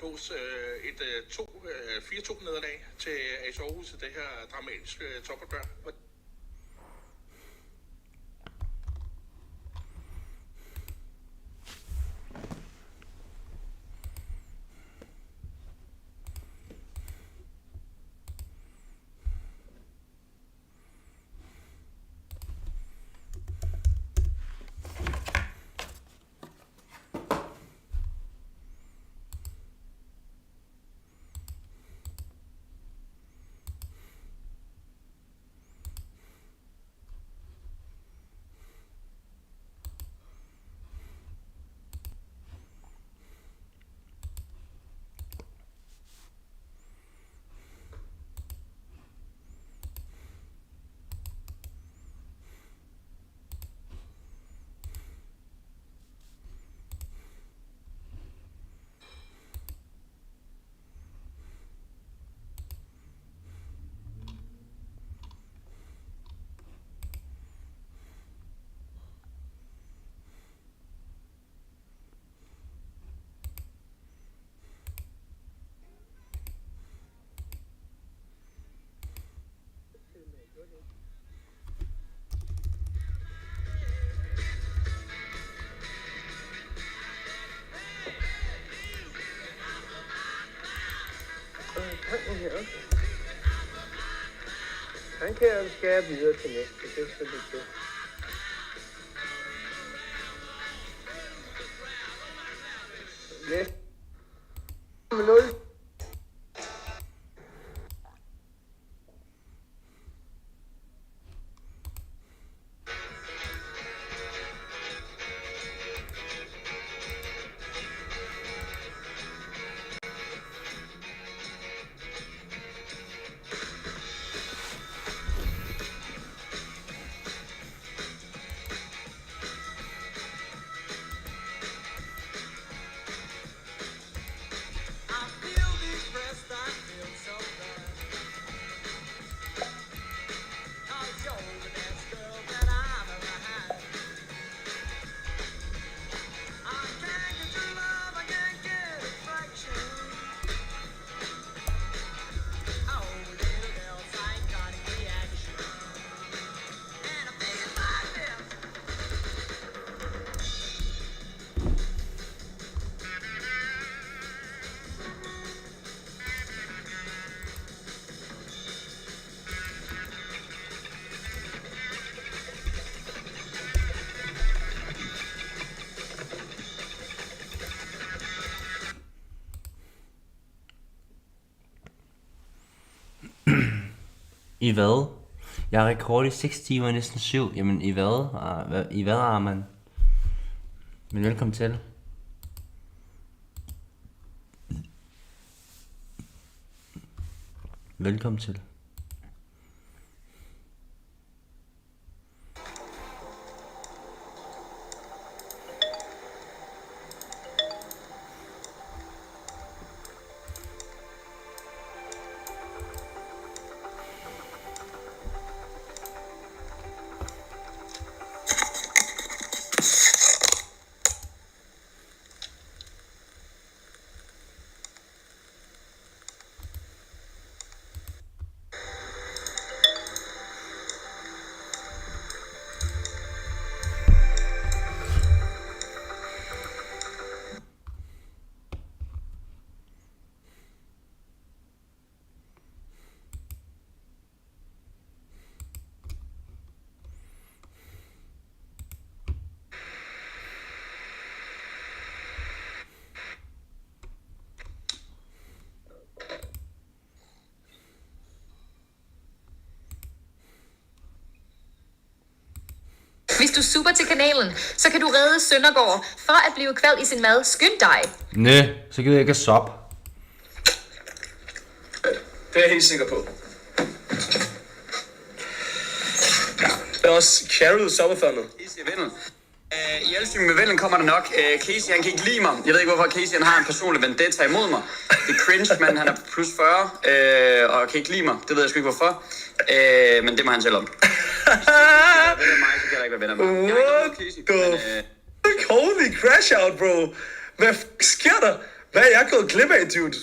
gås et 4-2 nederlag til AS Aarhus i det her dramatiske topopgør. Han kan jo skære videre til næste, det er selvfølgelig det. Næste 0. I hvad? Jeg har rekord i 6 timer, næsten 7. Jamen i hvad? I hvad, Arman? Men velkommen til. Velkommen til. Hvis du super til kanalen, så kan du redde Søndergaard fra at blive kvalt i sin mad. Skynd dig! Næ, så gider jeg ikke at soppe. Det er jeg helt sikker på. Ja, det er også Carol Sommerfundet. Casey er Vendel. I Alsting med Vendel kommer der nok. Casey, han kan ikke lide mig. Jeg ved ikke, hvorfor Casey han har en personlig vendetta imod mig. Det er cringe, men han er plus 40 og kan ikke lide mig. Det ved jeg sgu ikke, hvorfor. Men det må han selv om. Hvis det er mig, så kan jeg ikke være venner med. What the fuck? Holy crash out, bro. Hvad sker der? Hvad er jeg gået glip af, dude?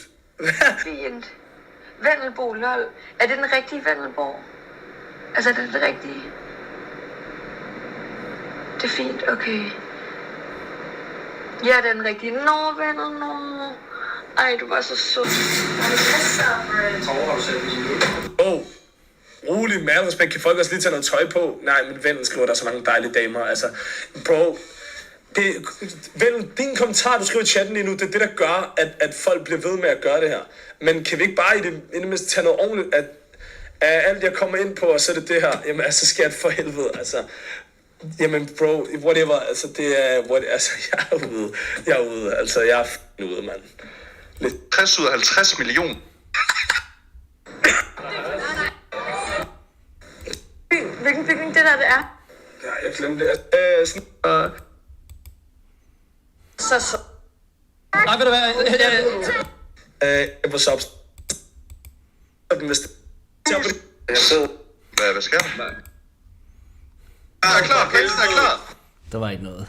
Fint. Vendelbo, lol. Er det den rigtige Vendelbo? Altså, er det det rigtige? Det er fint, okay. Ja, det er den rigtige. Nå, venner, nå. Ej, du var så sød. Rolig, med al respekt, kan folk også lige tage noget tøj på? Nej, men vennen skriver, der er så mange dejlige damer. Altså, bro, din kommentar, du skriver i chatten lige nu, det er det, der gør, at folk bliver ved med at gøre det her. Men kan vi ikke bare i det mindste tage noget ordentligt, at alt jeg kommer ind på, og så er det her, jamen altså, skat for helvede, altså. Jamen bro, whatever, altså det er, altså jeg er ude, altså jeg er ude, mand. 60 ud af 50 millioner. Hvilken bygning det der, det er? Ja, jeg glemte det. Så. Nej, ved du hvad? What's up? Jeg sidder. Hvad sker der? Nej. Jeg er klar, pelsen er klar. Der var ikke noget.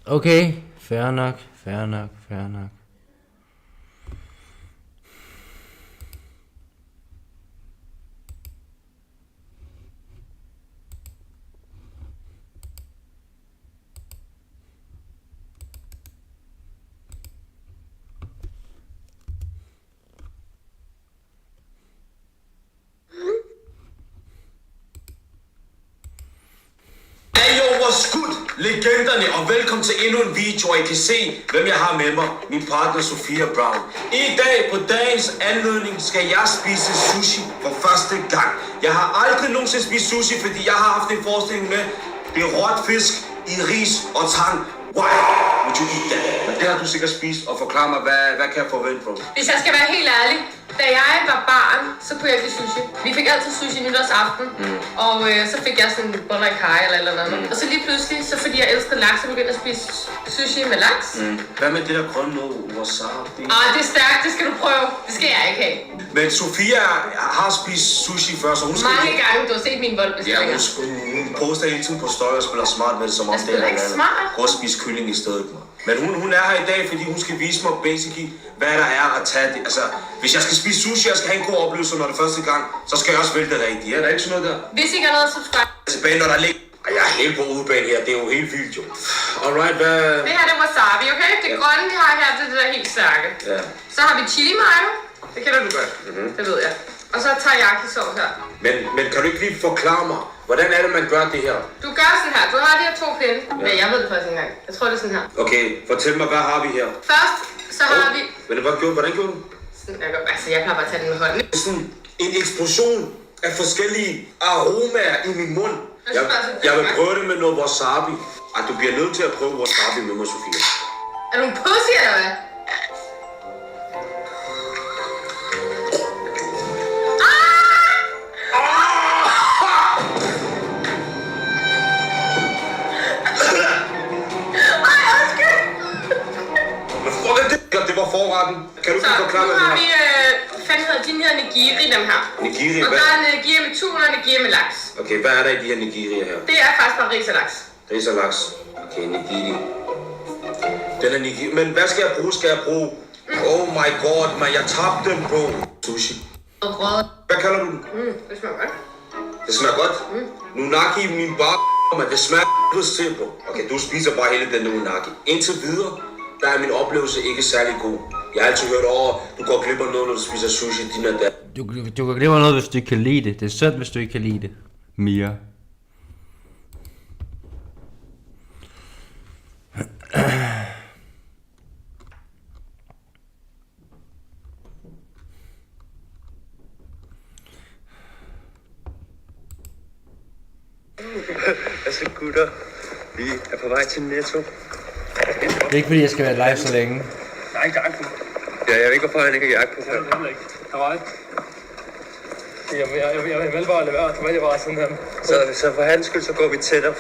Okay, fair nok. Skud legenderne, og velkommen til endnu en video, og I kan se, hvem jeg har med mig. Min partner Sofia Brown. I dag på dagens anledning skal jeg spise sushi for første gang. Jeg har aldrig nogensinde spist sushi, fordi jeg har haft en forestilling med det er råt fisk i ris og tang. Why would you eat that? Men det har du sikkert spist, og forklar mig, hvad kan jeg forvente på? Hvis jeg skal være helt ærlig, da jeg var barn, så kunne jeg ikke lide sushi. Vi fik altid sushi nytårsaften, og så fik jeg sådan boller i kaj eller noget. Og så lige pludselig, så fordi jeg elskede laks, så begyndte jeg at spise sushi med laks. Hvad med det der grønne noget, wasabi? Det er stærkt, det skal du prøve. Det skal jeg ikke have. Men Sofia har spist sushi før, så hun skal... Mange gange, du har set min boldbestillinger. Ja, hun poster hele tiden på story og spiller smart med det, som om det er ikke smart. Gå og spise kylling i stedet. Men hun er her i dag, fordi hun skal vise mig basically, hvad der er at tage det. Altså, hvis jeg skal spise sushi, og skal have en god oplevelse, når det er første gang, så skal jeg også vælge det rigtigt. Er der ikke sådan noget der? Hvis I ikke har noget, subscribe. Tilbage, når der ligger... Jeg er helt på udebane her, det er jo helt vildt jo. Alright, hvad... Det her det er wasabi, okay? Det grønne, vi har her, det er det der helt stærke. Ja. Så har vi chili mayo. Det kender du godt. Det ved jeg. Og så teriyaki sauce her. Men kan du ikke lige forklare mig, hvordan er det, man gør det her? Du gør sådan her. Du har de her 2 pinde. Ja. Men jeg ved det faktisk ikke engang. Jeg tror, det er sådan her. Okay, fortæl mig, hvad har vi her? Først, så har vi... Men hvordan gjorde du? Sådan, jeg plejer bare at tage den med hånden. Sådan en eksplosion af forskellige aromaer i min mund. Jeg vil prøve det med noget wasabi. Du bliver nødt til at prøve wasabi med mig, Sofia. Er du en pussy, eller hvad? Det var forretten. Kan du ikke forklare mig det her? Nu har vi, fanden hedder, de her nigiri, dem her. Nigiri, og der er nigiri med tun og nigiri med laks. Okay, hvad er der i de her nigirier her? Det er faktisk bare ris og laks. Ris og laks. Okay, nigiri. Den er nigiri. Men hvad skal jeg bruge? Skal jeg bruge? Oh my god, man, jeg tabte den, bro. Sushi. Hvad kalder du den? Det smager godt. Det smager godt? Nunaki i min bar, men det smager til, bro. Okay, du spiser bare hele den nunaki. Indtil videre, der er min oplevelse ikke særlig god. Jeg har altid hørt over, du går glip af noget, når du spiser sushi, din og der. Du kan glemme noget, hvis du ikke kan lide det. Det er synd, hvis du ikke kan lide det. Mia. Altså gutter, vi er på vej til Netto. Det er ikke fordi, jeg skal være live så længe. Nej, ikke jakke på. Ja, jeg ved ikke, hvorfor han ikke har jakke på. Jeg ikke. Hej. Jeg vil bare lade være. Det var bare sådan her. Så for hans skyld, så går vi tættere.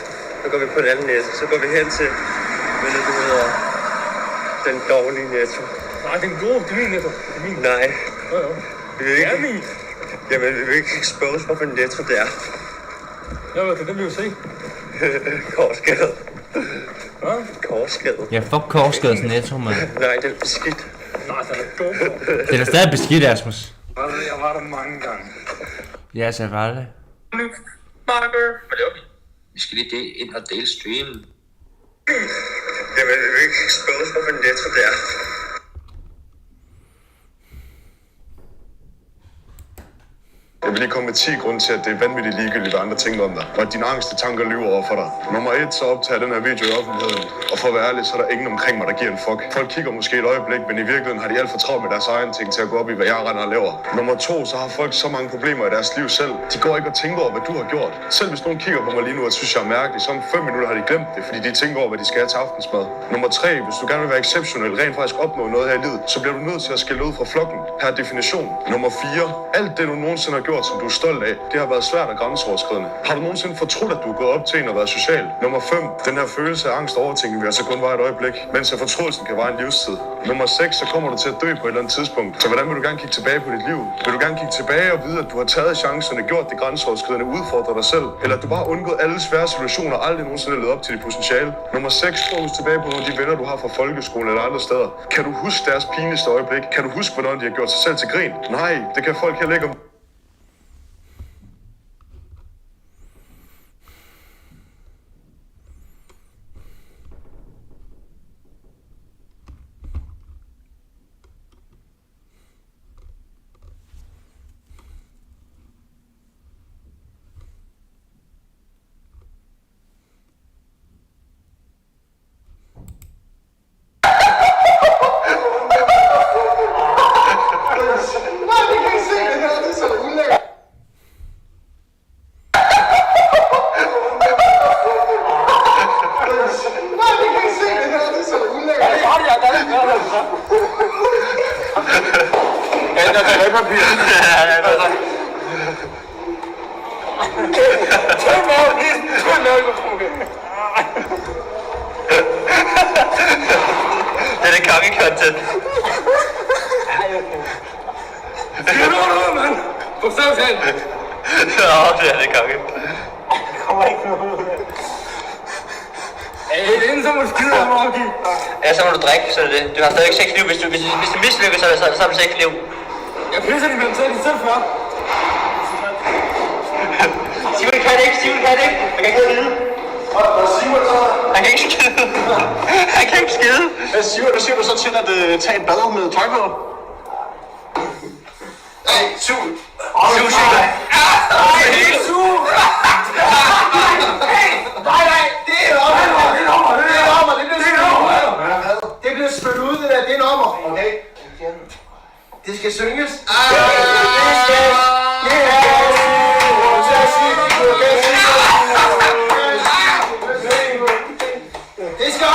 Så går vi på en anden Netto. Så går vi hen til, hvad det hedder, den dårlige Netto. Nej, den gode. Det er min Netto. Nej. Det er min. Jamen, vi vil ikke expose, hvorfor Netto det er. Ja, hvad kan det vi jo se? Korsgade. Hvad? Korsgade. Ja, fuck Korsgades Netto, mand. Nej, det er beskidt. Nej, den er god. Det er da stadig beskidt, Asmus. Jeg var der mange gange. Ja, selvfølgelig. Hvad laver vi? Vi skal lige ind og dele streamen. Jamen, vi vil ikke expose, hvorfor Netto det er. Jeg vil lige komme med 10 grunde til, at det er vanvittigt ligegyldigt, hvad andre tænker om dig. Og at dine angste tanker lyver over for dig. Nummer 1, så optager den her video i offentligheden. Og for at være ærlig, så er der ingen omkring mig, der giver en fuck. Folk kigger måske et øjeblik, men i virkeligheden har de alt for travlt med deres egen ting til at gå op i, hvad jeg render og laver. Nummer 2, så har folk så mange problemer i deres liv selv. De går ikke og tænker over, hvad du har gjort. Selv hvis nogen kigger på mig lige nu og synes, jeg er mærkelig, så om 5 minutter har de glemt det, fordi de tænker over, hvad de skal have til aftensmad. Nummer 3, hvis du gerne vil være exceptionel, rent faktisk opnå noget her i livet, så bliver du nødt til at skille ud fra flokken. Her er definition. Nummer 4, alt det du nogensinde har gjort, som du er stolt af, det har været svært og grænseoverskridende. Har du nogensinde fortrudt, at du er gået op til en og været social? Nummer 5, den her følelse af angst og overtænkning vil altså kun vare et øjeblik, mens fortrydelsen kan vare en livstid. Nummer 6, så kommer du til at dø på et eller andet tidspunkt. Så hvordan vil du gerne kigge tilbage på dit liv? Vil du gerne kigge tilbage og vide, at du har taget chancerne, gjort det grænseoverskridende, udfordret dig selv? Eller at du bare har undgået alle svære situationer og aldrig nogensinde levet op til dit potentiale? Nummer 6, så husk tilbage på nogle af de venner, du har fra folkeskolen eller andre steder. Kan du huske deres pinligste øjeblik? Kan du huske, hvordan de har gjort sig selv til grin? Nej, det kan folk heller ikke. Det er konge-content. Det er noget, mand! Bogstavsand! Det er konge. Kommer ikke noget ud af. Det er eneste, man skider mig at give. Ja, så må du drikke, så er det det. Du har stadig 6 liv. Hvis du mislykkes, så har du 6 liv. Jeg pisser de hvem selv, de selv før. Simon kan det ikke, Simon kan det ikke. Han kan ikke skide. Simon så? Han kan ikke skide. Han kan ikke skide. Hvad siger du så til at tage et bad med tøj på? Nej, Sul. Sul. Nej, det er ommer. Det bliver spillet ud, det der. Det er en ommer. Okay. Det skal synges. Det skal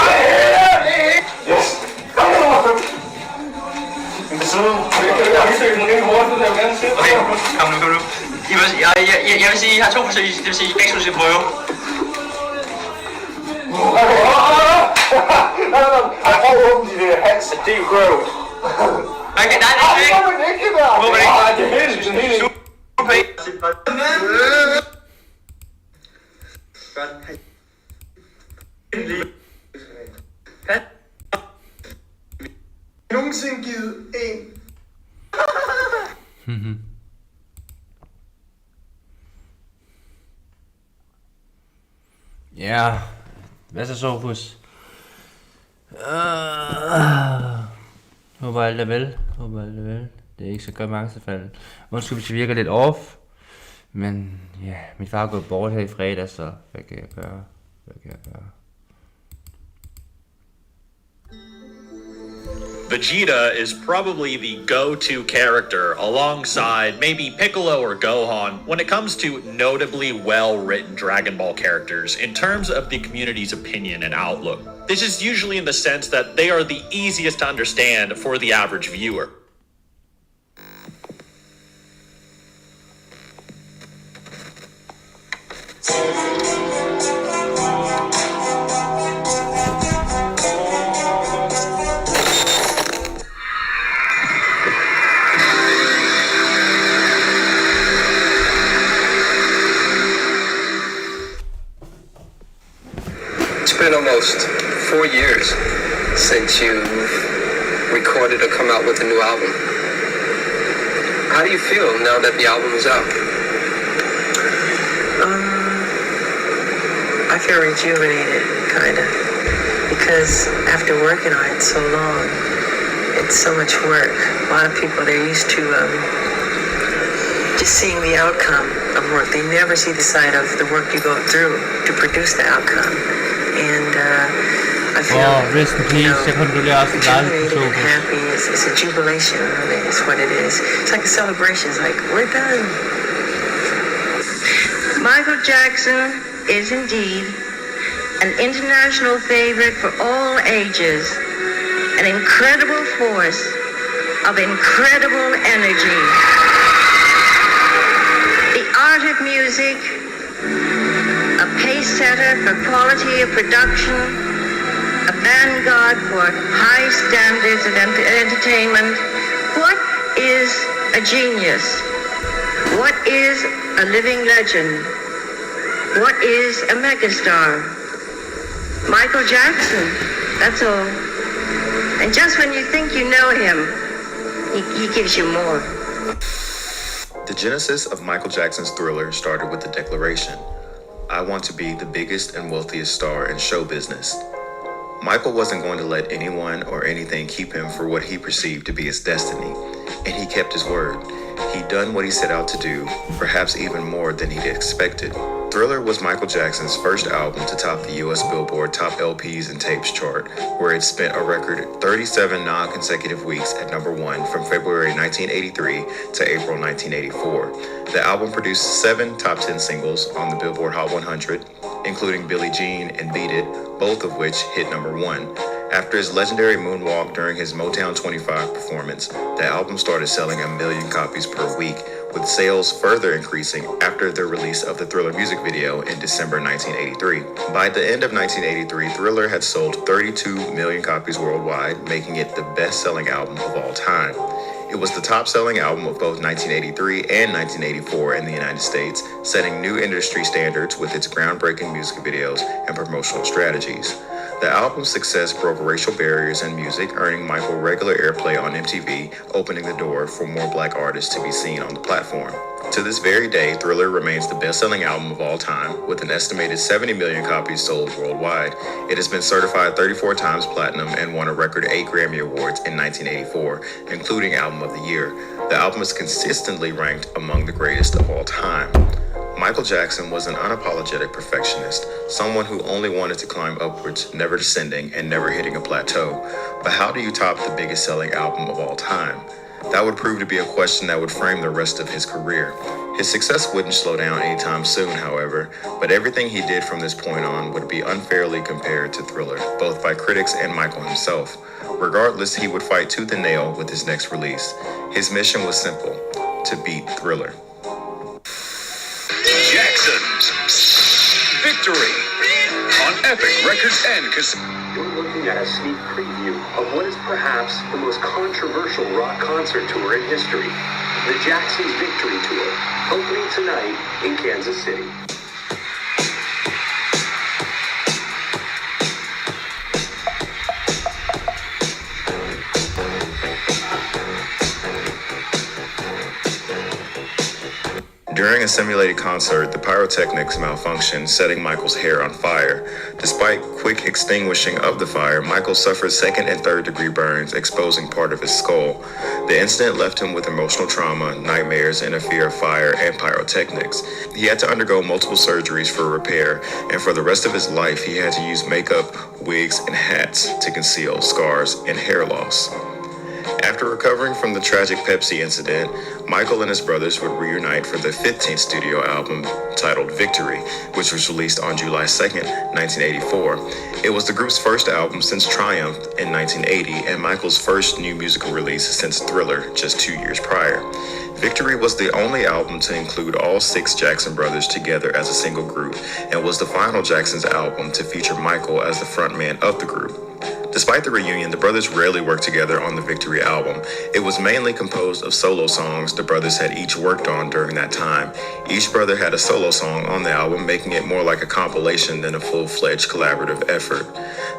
Okay, kom nu. Jeg vil sige, I har 2 forsøg, det vil sige, I begge skal prøve. Jeg åbent i det Hans D. Grove. Okay, nej, det er ikke. Hvorfor det ikke der? Hvorfor ikke? Nej, det er helt nogensinde givet en. Ja, hvad så, Sofus? Håber alt er vel. Det er ikke så godt med angstefald. Undskyld, hvis jeg virker lidt off. Men ja, min far er gået bort her i fredag, så hvad kan jeg gøre? Vegeta is probably the go-to character alongside maybe Piccolo or Gohan when it comes to notably well-written Dragon Ball characters in terms of the community's opinion and outlook. This is usually in the sense that they are the easiest to understand for the average viewer. been almost 4 years since you recorded or come out with a new album. How do you feel now that the album is out? I feel rejuvenated, kind of, because after working on it so long, it's so much work. A lot of people, they're used to just seeing the outcome of work. They never see the side of the work you go through to produce the outcome. And I feel, rest in peace. Jeg kondolerer også rejuvenated and happy. It's a jubilation, really, is what it is. It's like a celebration. It's like, we're done. Michael Jackson is indeed an international favorite for all ages, an incredible force of incredible energy. The art of music, a pace setter for quality of production, a vanguard for high standards of entertainment. What is a genius? What is a living legend? What is a megastar? Michael Jackson, that's all. And just when you think you know him, he gives you more. The genesis of Michael Jackson's Thriller started with the declaration, "I want to be the biggest and wealthiest star in show business." Michael wasn't going to let anyone or anything keep him for what he perceived to be his destiny, and he kept his word. He'd done what he set out to do, perhaps even more than he'd expected. Thriller was Michael Jackson's first album to top the US Billboard Top LPs and Tapes chart, where it spent a record 37 non-consecutive weeks at number 1 from February 1983 to April 1984. The album produced 7 top 10 singles on the Billboard Hot 100, including Billie Jean and Beat It, both of which hit number 1. After his legendary moonwalk during his Motown 25 performance, the album started selling 1 million copies per week, with sales further increasing after the release of the Thriller music video in December 1983. By the end of 1983, Thriller had sold 32 million copies worldwide, making it the best-selling album of all time. It was the top-selling album of both 1983 and 1984 in the United States, setting new industry standards with its groundbreaking music videos and promotional strategies. The album's success broke racial barriers in music, earning Michael regular airplay on MTV, opening the door for more black artists to be seen on the platform. To this very day, Thriller remains the best-selling album of all time, with an estimated 70 million copies sold worldwide. It has been certified 34 times platinum and won a record 8 Grammy Awards in 1984, including Album of the Year. The album is consistently ranked among the greatest of all time. Michael Jackson was an unapologetic perfectionist, someone who only wanted to climb upwards, never descending and never hitting a plateau. But how do you top the biggest selling album of all time? That would prove to be a question that would frame the rest of his career. His success wouldn't slow down anytime soon, however, but everything he did from this point on would be unfairly compared to Thriller, both by critics and Michael himself. Regardless, he would fight tooth and nail with his next release. His mission was simple: to beat Thriller. Jackson's Victory on Epic Records and Casino. You're looking at a sneak preview of what is perhaps the most controversial rock concert tour in history, the Jackson's Victory Tour, opening tonight in Kansas City. During a simulated concert, the pyrotechnics malfunctioned, setting Michael's hair on fire. Despite quick extinguishing of the fire, Michael suffered 2nd and 3rd degree burns, exposing part of his skull. The incident left him with emotional trauma, nightmares, and a fear of fire and pyrotechnics. He had to undergo multiple surgeries for repair, and for the rest of his life, he had to use makeup, wigs, and hats to conceal scars and hair loss. After recovering from the tragic Pepsi incident, Michael and his brothers would reunite for their 15th studio album titled Victory, which was released on July 2nd, 1984. It was the group's first album since Triumph in 1980 and Michael's first new musical release since Thriller just 2 years prior. Victory was the only album to include all 6 Jackson brothers together as a single group and was the final Jackson's album to feature Michael as the frontman of the group. Despite the reunion, the brothers rarely worked together on the Victory album. It was mainly composed of solo songs the brothers had each worked on during that time. Each brother had a solo song on the album, making it more like a compilation than a full-fledged collaborative effort.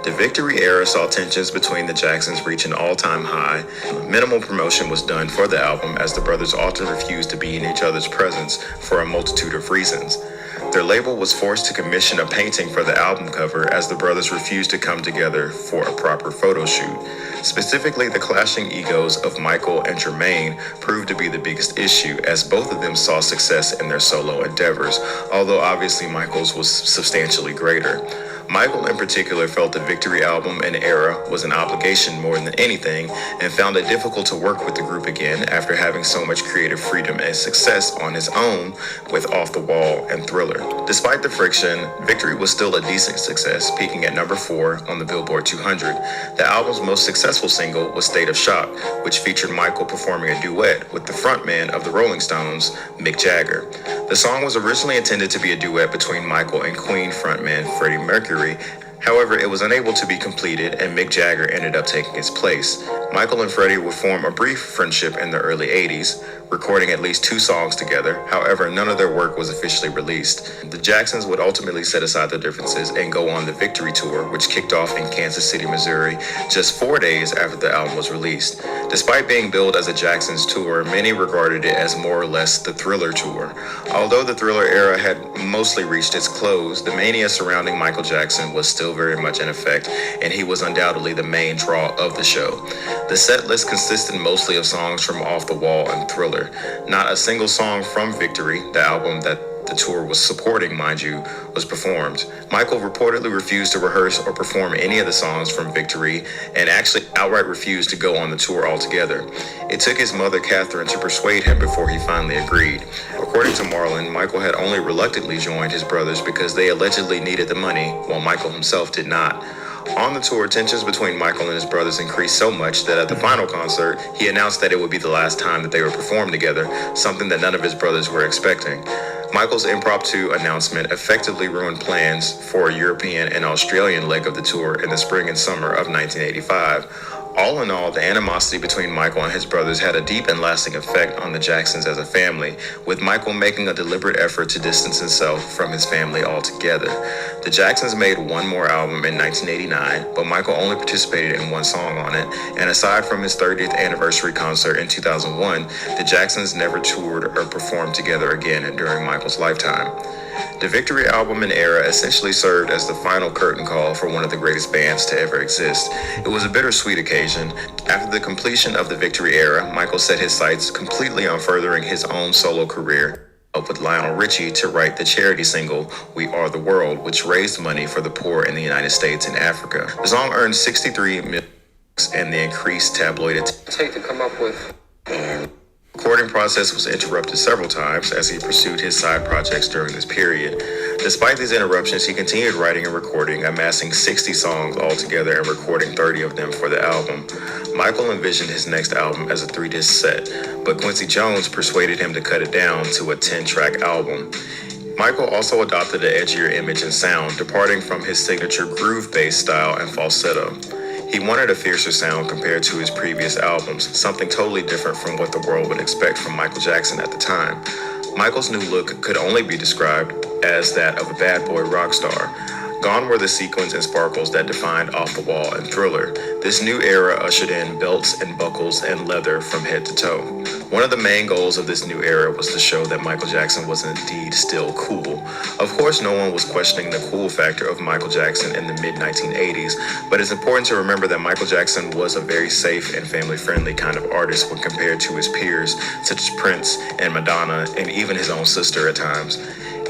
The Victory era saw tensions between the Jacksons reach an all-time high. Minimal promotion was done for the album, as the brothers often refused to be in each other's presence for a multitude of reasons. Their label was forced to commission a painting for the album cover, as the brothers refused to come together for a proper photo shoot. Specifically, the clashing egos of Michael and Jermaine proved to be the biggest issue, as both of them saw success in their solo endeavors, although obviously Michael's was substantially greater. Michael in particular felt the Victory album and era was an obligation more than anything, and found it difficult to work with the group again after having so much creative freedom and success on his own with Off the Wall and Thriller. Despite the friction, Victory was still a decent success, peaking at number 4 on the Billboard 200. The album's most successful single was State of Shock, which featured Michael performing a duet with the frontman of the Rolling Stones, Mick Jagger. The song was originally intended to be a duet between Michael and Queen frontman Freddie Mercury. However, it was unable to be completed, and Mick Jagger ended up taking his place. Michael and Freddie would form a brief friendship in the early 80s, recording at least 2 songs together. However, none of their work was officially released. The Jacksons would ultimately set aside their differences and go on the Victory Tour, which kicked off in Kansas City, Missouri, just 4 days after the album was released. Despite being billed as a Jacksons tour, many regarded it as more or less the Thriller Tour. Although the Thriller era had mostly reached its close, the mania surrounding Michael Jackson was still very much in effect, and he was undoubtedly the main draw of the show. The set list consisted mostly of songs from Off the Wall and Thriller. Not a single song from Victory, the album that the tour was supporting, mind you, was performed. Michael reportedly refused to rehearse or perform any of the songs from Victory, and actually outright refused to go on the tour altogether. It took his mother, Catherine, to persuade him before he finally agreed. According to Marlon, Michael had only reluctantly joined his brothers because they allegedly needed the money, while Michael himself did not. On the tour, tensions between Michael and his brothers increased so much that at the final concert, he announced that it would be the last time that they would perform together, something that none of his brothers were expecting. Michael's impromptu announcement effectively ruined plans for a European and Australian leg of the tour in the spring and summer of 1985. All in all, the animosity between Michael and his brothers had a deep and lasting effect on the Jacksons as a family, with Michael making a deliberate effort to distance himself from his family altogether. The Jacksons made one more album in 1989, but Michael only participated in one song on it, and aside from his 30th anniversary concert in 2001, the Jacksons never toured or performed together again during Michael's lifetime. The Victory album and era essentially served as the final curtain call for one of the greatest bands to ever exist. It was a bittersweet occasion. After the completion of the Victory era, Michael set his sights completely on furthering his own solo career, up with Lionel Richie to write the charity single, We Are the World, which raised money for the poor in the United States and Africa. The song earned 63 million and the increased tabloid take to come up with. The recording process was interrupted several times as he pursued his side projects during this period. Despite these interruptions, he continued writing and recording, amassing 60 songs altogether and recording 30 of them for the album. Michael envisioned his next album as a 3-disc set, but Quincy Jones persuaded him to cut it down to a 10-track album. Michael also adopted an edgier image and sound, departing from his signature groove-based style and falsetto. He wanted a fiercer sound compared to his previous albums, something totally different from what the world would expect from Michael Jackson at the time. Michael's new look could only be described as that of a bad boy rock star. Gone were the sequins and sparkles that defined Off the Wall and Thriller. This new era ushered in belts and buckles and leather from head to toe. One of the main goals of this new era was to show that Michael Jackson was indeed still cool. Of course, no one was questioning the cool factor of Michael Jackson in the mid-1980s, but it's important to remember that Michael Jackson was a very safe and family-friendly kind of artist when compared to his peers, such as Prince and Madonna, and even his own sister at times.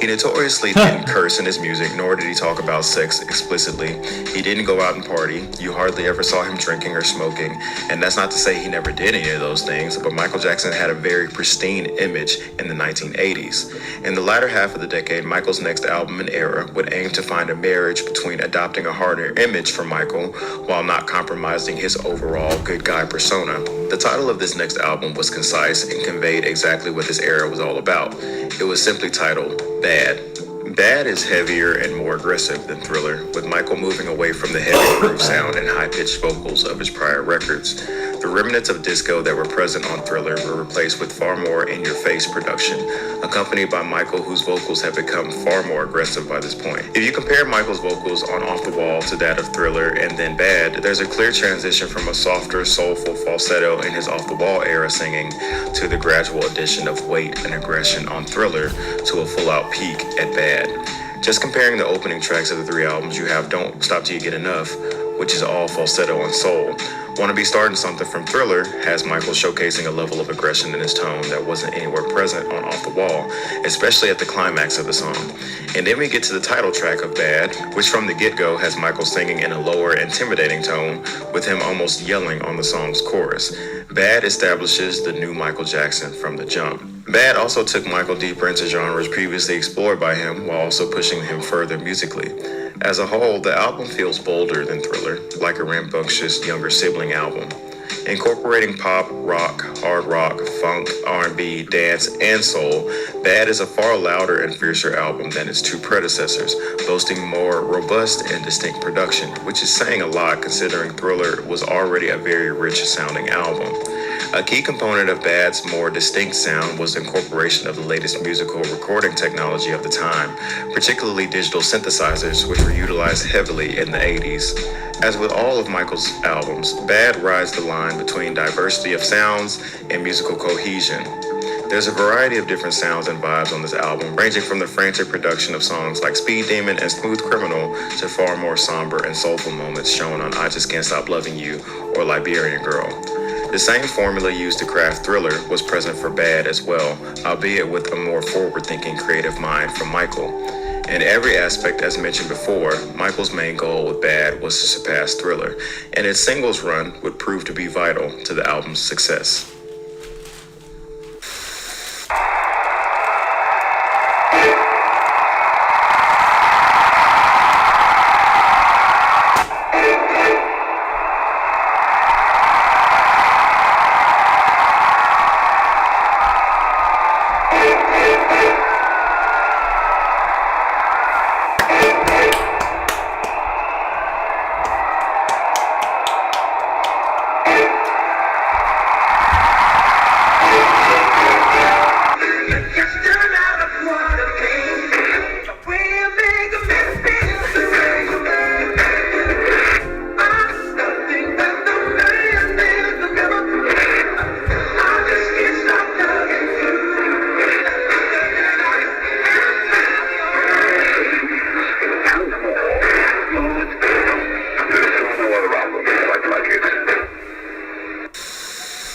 He notoriously didn't curse in his music, nor did he talk about sex explicitly. He didn't go out and party. You hardly ever saw him drinking or smoking. And that's not to say he never did any of those things, but Michael Jackson had a very pristine image in the 1980s. In the latter half of the decade, Michael's next album and era would aim to find a marriage between adopting a harder image for Michael while not compromising his overall good guy persona. The title of this next album was concise and conveyed exactly what this era was all about. It was simply titled Bad. Bad is heavier and more aggressive than Thriller, with Michael moving away from the heavy groove sound and high-pitched vocals of his prior records. The remnants of disco that were present on Thriller were replaced with far more in-your-face production, accompanied by Michael, whose vocals have become far more aggressive by this point. If you compare Michael's vocals on Off the Wall to that of Thriller and then Bad, there's a clear transition from a softer, soulful falsetto in his Off the Wall era singing to the gradual addition of weight and aggression on Thriller to a full-out peak at Bad. Just comparing the opening tracks of the three albums, you have Don't Stop Till You Get Enough, which is all falsetto and soul. Wanna Be Starting Something from Thriller has Michael showcasing a level of aggression in his tone that wasn't anywhere present on Off the Wall, especially at the climax of the song. And then we get to the title track of Bad, which from the get-go has Michael singing in a lower, intimidating tone, with him almost yelling on the song's chorus. Bad establishes the new Michael Jackson from the jump. Bad also took Michael deeper into genres previously explored by him, while also pushing him further musically. As a whole, the album feels bolder than Thriller, like a rambunctious younger sibling album. Incorporating pop, rock, hard rock, funk, R&B, dance, and soul, Bad is a far louder and fiercer album than its two predecessors, boasting more robust and distinct production, which is saying a lot considering Thriller was already a very rich-sounding album. A key component of Bad's more distinct sound was the incorporation of the latest musical recording technology of the time, particularly digital synthesizers, which were utilized heavily in the 80s. As with all of Michael's albums, Bad rides the line between diversity of sounds and musical cohesion. There's a variety of different sounds and vibes on this album, ranging from the frantic production of songs like Speed Demon and Smooth Criminal to far more somber and soulful moments shown on I Just Can't Stop Loving You or Liberian Girl. The same formula used to craft Thriller was present for Bad as well, albeit with a more forward-thinking creative mind from Michael. In every aspect, as mentioned before, Michael's main goal with Bad was to surpass Thriller, and its singles run would prove to be vital to the album's success.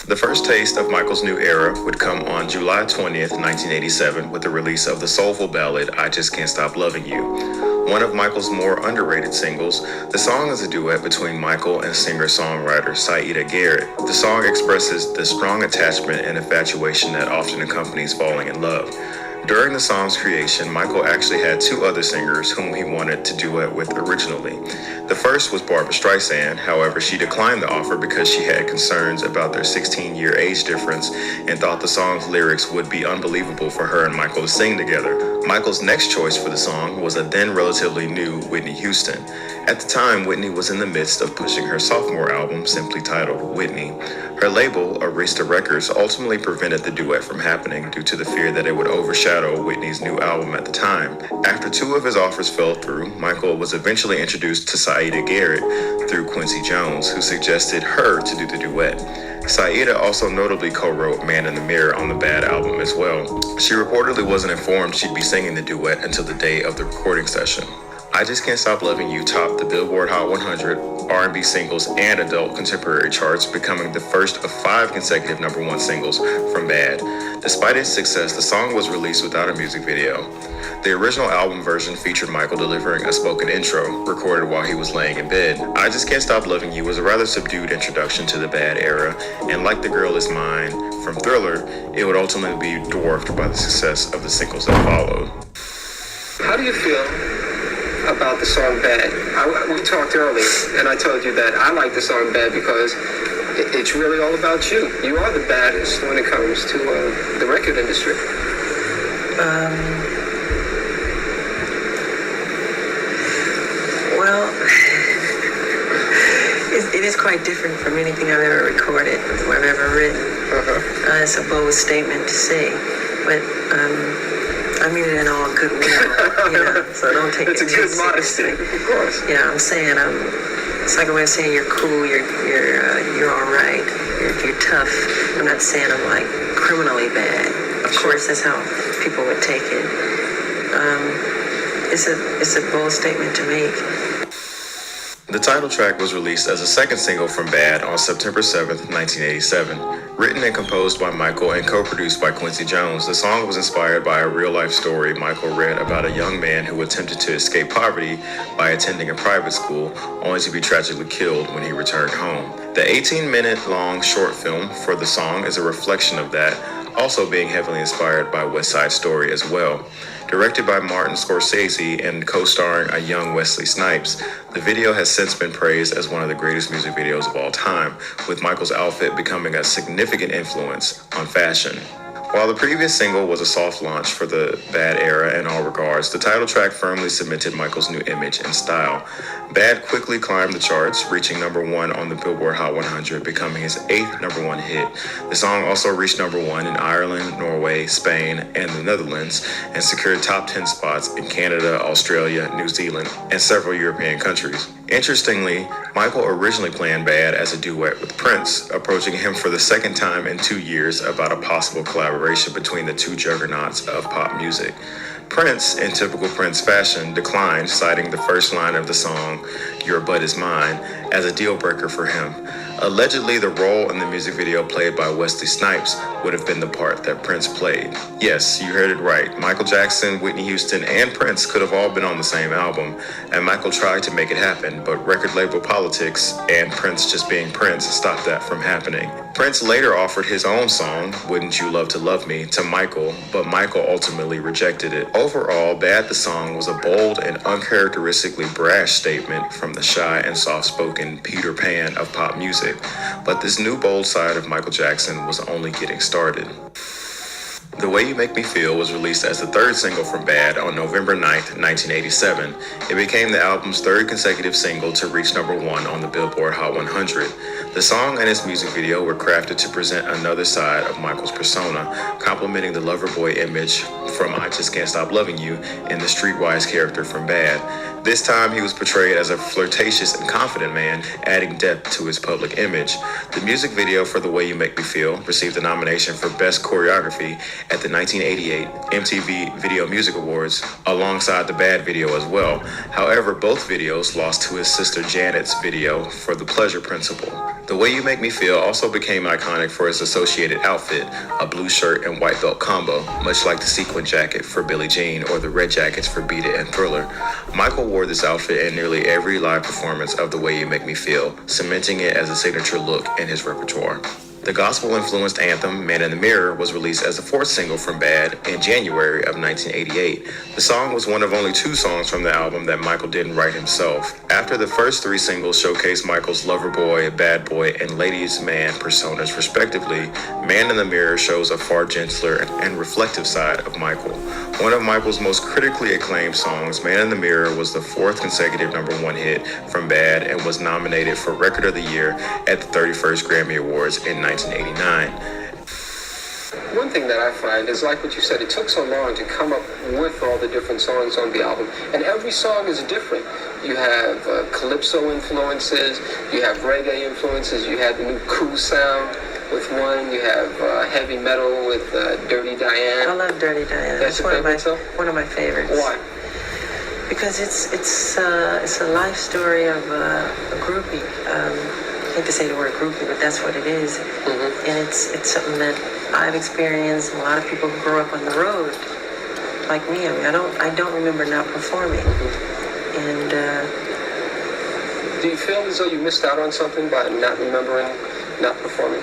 The first taste of Michael's new era would come on July 20th, 1987, with the release of the soulful ballad, I Just Can't Stop Loving You. One of Michael's more underrated singles, the song is a duet between Michael and singer-songwriter Saida Garrett. The song expresses the strong attachment and infatuation that often accompanies falling in love. During the song's creation, Michael actually had two other singers whom he wanted to duet with originally. The first was Barbra Streisand, however, she declined the offer because she had concerns about their 16-year age difference and thought the song's lyrics would be unbelievable for her and Michael to sing together. Michael's next choice for the song was a then relatively new Whitney Houston. At the time, Whitney was in the midst of pushing her sophomore album, simply titled Whitney. Her label, Arista Records, ultimately prevented the duet from happening due to the fear that it would overshadow Whitney's new album at the time. After two of his offers fell through, Michael was eventually introduced to Saida Garrett through Quincy Jones, who suggested her to do the duet. Saida also notably co-wrote Man in the Mirror on the Bad album as well. She reportedly wasn't informed she'd be singing the duet until the day of the recording session. I Just Can't Stop Loving You topped the Billboard Hot 100, R&B singles, and adult contemporary charts, becoming the first of 5 consecutive #1 singles from Bad. Despite its success, the song was released without a music video. The original album version featured Michael delivering a spoken intro, recorded while he was laying in bed. I Just Can't Stop Loving You was a rather subdued introduction to the Bad era, and like The Girl Is Mine from Thriller, it would ultimately be dwarfed by the success of the singles that followed. How do you feel about the song Bad? We talked earlier, and I told you that I like the song Bad because it's really all about you. You are the baddest when it comes to the record industry. Well, it is quite different from anything I've ever recorded or I've ever written. It's a bold statement to say, but I mean it in all good will, so don't take it too seriously. It's a good modesty, of course. Yeah, I'm saying it's like a way of saying you're cool, you're all right, you're tough. I'm not saying I'm like criminally bad. Of course, that's how people would take it. It's a bold statement to make. The title track was released as a second single from Bad on September 7th, 1987. Written and composed by Michael and co-produced by Quincy Jones, the song was inspired by a real-life story Michael read about a young man who attempted to escape poverty by attending a private school, only to be tragically killed when he returned home. The 18-minute-long short film for the song is a reflection of that, also being heavily inspired by West Side Story as well. Directed by Martin Scorsese and co-starring a young Wesley Snipes, the video has since been praised as one of the greatest music videos of all time, with Michael's outfit becoming a significant influence on fashion. While the previous single was a soft launch for the Bad era in all regards, the title track firmly cemented Michael's new image and style. Bad quickly climbed the charts, reaching #1 on the Billboard Hot 100, becoming his 8th #1 hit. The song also reached #1 in Ireland, Norway, Spain, and the Netherlands, and secured top 10 spots in Canada, Australia, New Zealand, and several European countries. Interestingly, Michael originally planned Bad as a duet with Prince, approaching him for the second time in 2 years about a possible collaboration between the two juggernauts of pop music. Prince, in typical Prince fashion, declined, citing the first line of the song, "Your Butt Is Mine," as a deal breaker for him. Allegedly, the role in the music video played by Wesley Snipes would have been the part that Prince played. Yes, you heard it right. Michael Jackson, Whitney Houston, and Prince could have all been on the same album, and Michael tried to make it happen, but record label politics and Prince just being Prince stopped that from happening. Prince later offered his own song, "Wouldn't You Love to Love Me," to Michael, but Michael ultimately rejected it. Overall, Bad the Song was a bold and uncharacteristically brash statement from the shy and soft-spoken Peter Pan of pop music, but this new bold side of Michael Jackson was only getting started. The Way You Make Me Feel was released as the third single from Bad on November 9th, 1987. It became the album's third consecutive single to reach #1 on the Billboard Hot 100. The song and its music video were crafted to present another side of Michael's persona, complementing the lover boy image from I Just Can't Stop Loving You and the streetwise character from Bad. This time he was portrayed as a flirtatious and confident man, adding depth to his public image. The music video for The Way You Make Me Feel received a nomination for Best Choreography at the 1988 MTV Video Music Awards, alongside the Bad video as well. However, both videos lost to his sister Janet's video for The Pleasure Principle. The Way You Make Me Feel also became iconic for its associated outfit, a blue shirt and white belt combo, much like the sequin jacket for Billie Jean or the red jackets for Beat It and Thriller. Michael wore this outfit in nearly every live performance of The Way You Make Me Feel, cementing it as a signature look in his repertoire. The gospel-influenced anthem, Man in the Mirror, was released as the fourth single from Bad in January of 1988. The song was one of only 2 songs from the album that Michael didn't write himself. After the first 3 singles showcased Michael's lover boy, bad boy, and ladies man personas respectively, Man in the Mirror shows a far gentler and reflective side of Michael. One of Michael's most critically acclaimed songs, Man in the Mirror, was the 4th consecutive #1 hit from Bad and was nominated for Record of the Year at the 31st Grammy Awards in 1989. One thing that I find is, like what you said, it took so long to come up with all the different songs on the album, and every song is different. You have calypso influences, you have reggae influences, you have the new cool sound with one, you have heavy metal with Dirty Diane. I love Dirty Diane. That's one of my favorites. Why? Because it's a life story of a groupie. I hate to say the word groupie, but that's what it is. Mm-hmm. And it's something that I've experienced. A lot of people who grow up on the road, like me. I mean, I don't remember not performing. Mm-hmm. And do you feel as though you missed out on something by not remembering, not performing?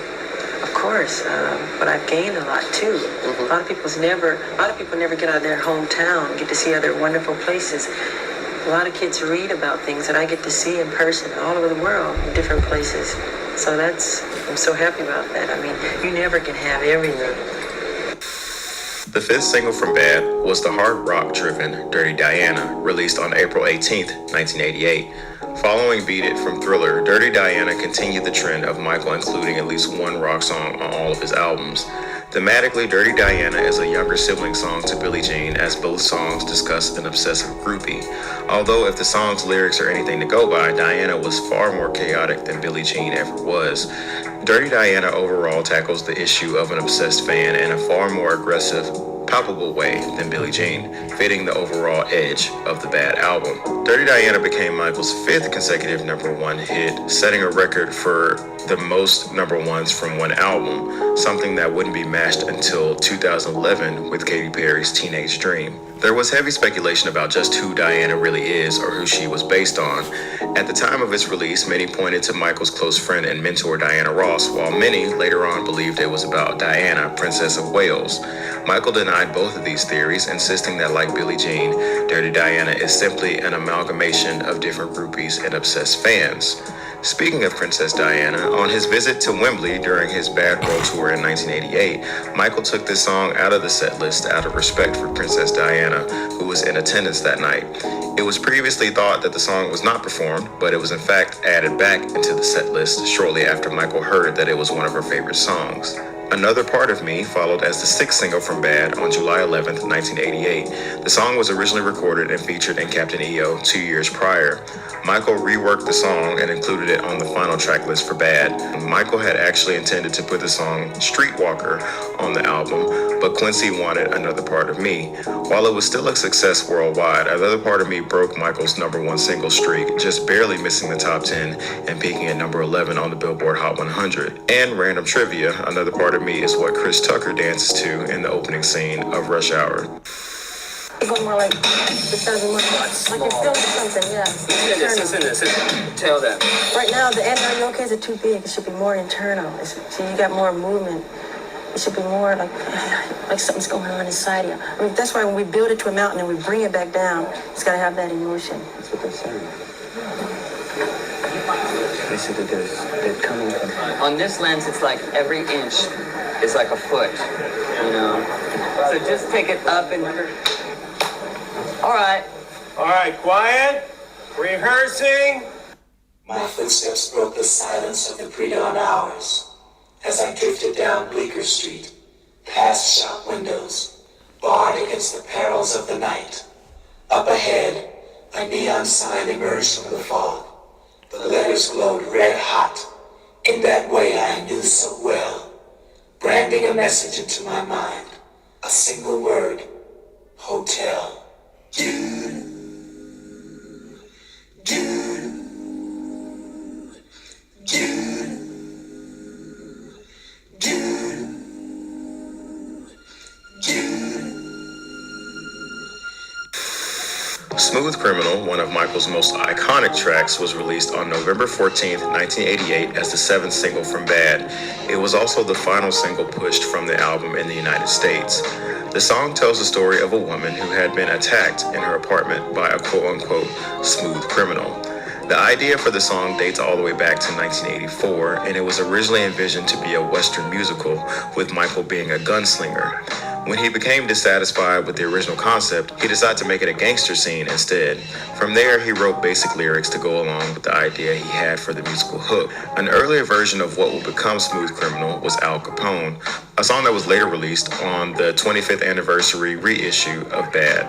Of course, but I've gained a lot too. Mm-hmm. A lot of people never get out of their hometown and get to see other wonderful places. A lot of kids read about things that I get to see in person all over the world, in different places. So I'm so happy about that. I mean, you never can have everything. The fifth single from Bad was the hard rock-driven Dirty Diana, released on April 18, 1988. Following Beat It from Thriller, Dirty Diana continued the trend of Michael including at least one rock song on all of his albums. Thematically, Dirty Diana is a younger sibling song to Billie Jean, as both songs discuss an obsessive groupie. Although if the song's lyrics are anything to go by, Diana was far more chaotic than Billie Jean ever was. Dirty Diana overall tackles the issue of an obsessed fan in a far more aggressive, palpable way than Billie Jean, fitting the overall edge of the Bad album. Dirty Diana became Michael's fifth consecutive #1 hit, setting a record for the most #1s from one album, something that wouldn't be matched until 2011 with Katy Perry's Teenage Dream. There was heavy speculation about just who Diana really is or who she was based on. At the time of its release, many pointed to Michael's close friend and mentor Diana Ross, while many later on believed it was about Diana, Princess of Wales. Michael denied both of these theories, insisting that like Billie Jean, Dirty Diana is simply an amalgamation of different groupies and obsessed fans. Speaking of Princess Diana, on his visit to Wembley during his Bad World Tour in 1988, Michael took this song out of the set list out of respect for Princess Diana, who was in attendance that night. It was previously thought that the song was not performed, but it was in fact added back into the set list shortly after Michael heard that it was one of her favorite songs. Another Part of Me followed as the sixth single from Bad on July 11, 1988. The song was originally recorded and featured in Captain EO 2 years prior. Michael reworked the song and included it on the final track list for Bad. Michael had actually intended to put the song Streetwalker on the album, but Quincy wanted Another Part of Me. While it was still a success worldwide, Another Part of Me broke Michael's #1 single streak, just barely missing the top 10 and peaking at number 11 on the Billboard Hot 100. And random trivia, Another Part of Me is what Chris Tucker dances to in the opening scene of Rush Hour. It's going more like, it doesn't look much. Like you're feeling something, yeah. It's in this. Tell that. Right now, the NRU is too big. It should be more internal. See, you got more movement. It should be more like something's going on inside you. I mean, that's why when we build it to a mountain and we bring it back down, it's got to have that emotion. That's what they're saying. They said that they're coming from... On this lens, it's like every inch is like a foot, you know? So just take it up and... All right, quiet. Rehearsing. My footsteps broke the silence of the pre-dawn hours as I drifted down Bleecker Street, past shop windows, barred against the perils of the night. Up ahead, a neon sign emerged from the fog. The letters glowed red hot, in that way I knew so well, branding a message into my mind, a single word, hotel. Smooth Criminal, one of Michael's most iconic tracks, was released on November 14, 1988 as the seventh single from Bad. It was also the final single pushed from the album in the United States. The song tells the story of a woman who had been attacked in her apartment by a quote-unquote smooth criminal. The idea for the song dates all the way back to 1984, and it was originally envisioned to be a Western musical, with Michael being a gunslinger. When he became dissatisfied with the original concept, he decided to make it a gangster scene instead. From there, he wrote basic lyrics to go along with the idea he had for the musical hook. An earlier version of what would become Smooth Criminal was Al Capone, a song that was later released on the 25th anniversary reissue of Bad.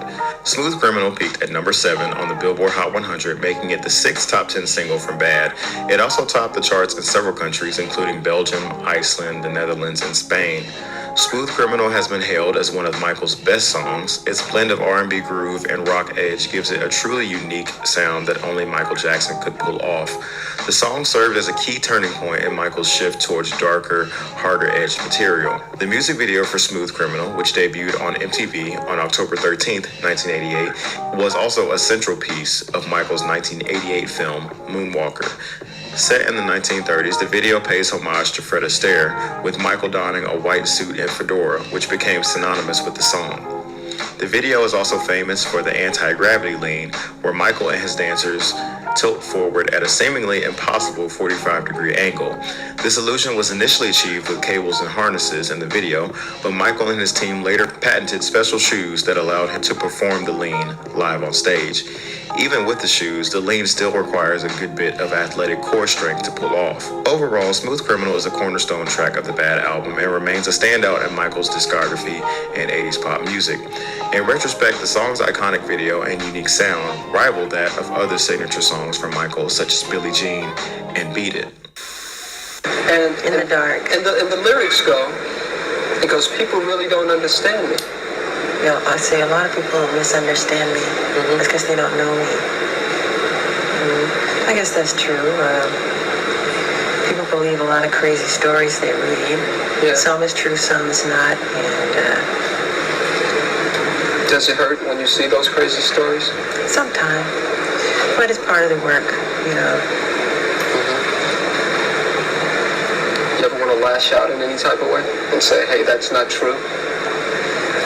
Smooth Criminal peaked at number 7 on the Billboard Hot 100, making it the 6th top 10 single from Bad. It also topped the charts in several countries, including Belgium, Iceland, the Netherlands, and Spain. Smooth Criminal has been hailed as one of Michael's best songs. Its blend of R&B groove and rock edge gives it a truly unique sound that only Michael Jackson could pull off. The song served as a key turning point in Michael's shift towards darker, harder-edged material. The music video for Smooth Criminal, which debuted on MTV on October 13, 1988, was also a central piece of Michael's 1988 film, Moonwalker. Set in the 1930s, the video pays homage to Fred Astaire, with Michael donning a white suit and fedora, which became synonymous with the song. The video is also famous for the anti-gravity lean, where Michael and his dancers tilt forward at a seemingly impossible 45-degree angle. This illusion was initially achieved with cables and harnesses in the video, but Michael and his team later patented special shoes that allowed him to perform the lean live on stage. Even with the shoes, the lean still requires a good bit of athletic core strength to pull off. Overall, Smooth Criminal is a cornerstone track of the Bad album and remains a standout in Michael's discography and 80s pop music. In retrospect, the song's iconic video and unique sound rival that of other signature songs from Michael, such as Billie Jean and Beat It. And In the dark. And the lyrics go, because people really don't understand me. Yeah, I say a lot of people misunderstand me. That's because they don't know me. I guess that's true. People believe a lot of crazy stories they read. Yeah. Some is true, some is not. And does it hurt when you see those crazy stories? sometimes, but it's part of the work, you know. You ever want to lash out in any type of way and say, hey, that's not true?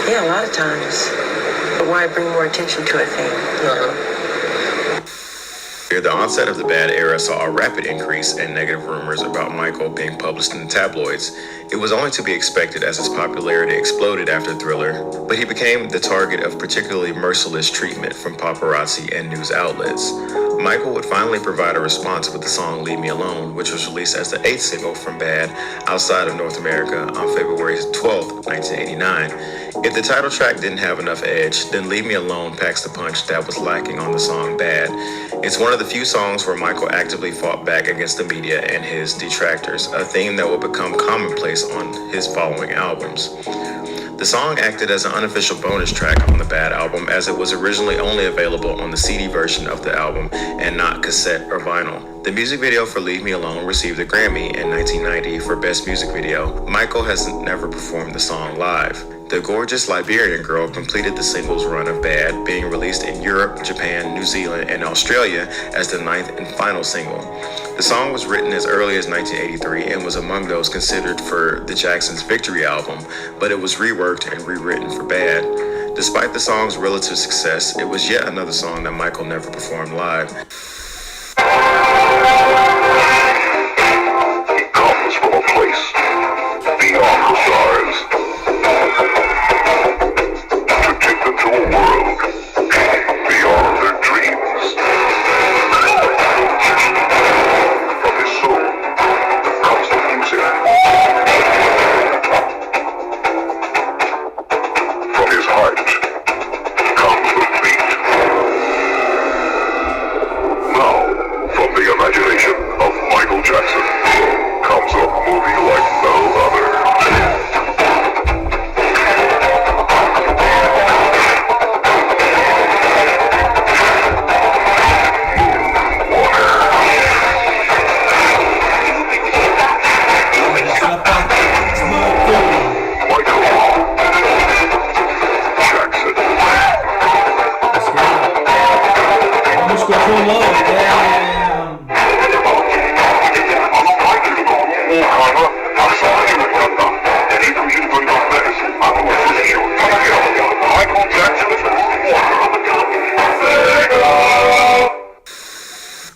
Yeah, a lot of times. But why bring more attention to a thing? You know? The onset of the Bad era saw a rapid increase in negative rumors about Michael being published in the tabloids. It was only to be expected as his popularity exploded after Thriller, but he became the target of particularly merciless treatment from paparazzi and news outlets. Michael would finally provide a response with the song Leave Me Alone, which was released as the 8th single from Bad outside of North America on February 12, 1989. If the title track didn't have enough edge, then Leave Me Alone packs the punch that was lacking on the song Bad. It's one of the few songs where Michael actively fought back against the media and his detractors, a theme that will become commonplace on his following albums. The song acted as an unofficial bonus track on the Bad album, as it was originally only available on the CD version of the album and not cassette or vinyl. The music video for Leave Me Alone received a Grammy in 1990 for Best Music Video. Michael has never performed the song live. The Gorgeous Liberian Girl completed the singles run of Bad, being released in Europe, Japan, New Zealand, and Australia as the 9th and final single. The song was written as early as 1983 and was among those considered for the Jacksons' Victory album, but it was reworked and rewritten for Bad. Despite the song's relative success, it was yet another song that Michael never performed live. He comes from a place beyond the stars to take them to a world beyond their dreams. From his soul comes the music. From his heart comes the beat. Now, from the imagination of Michael Jackson comes a movie like no other.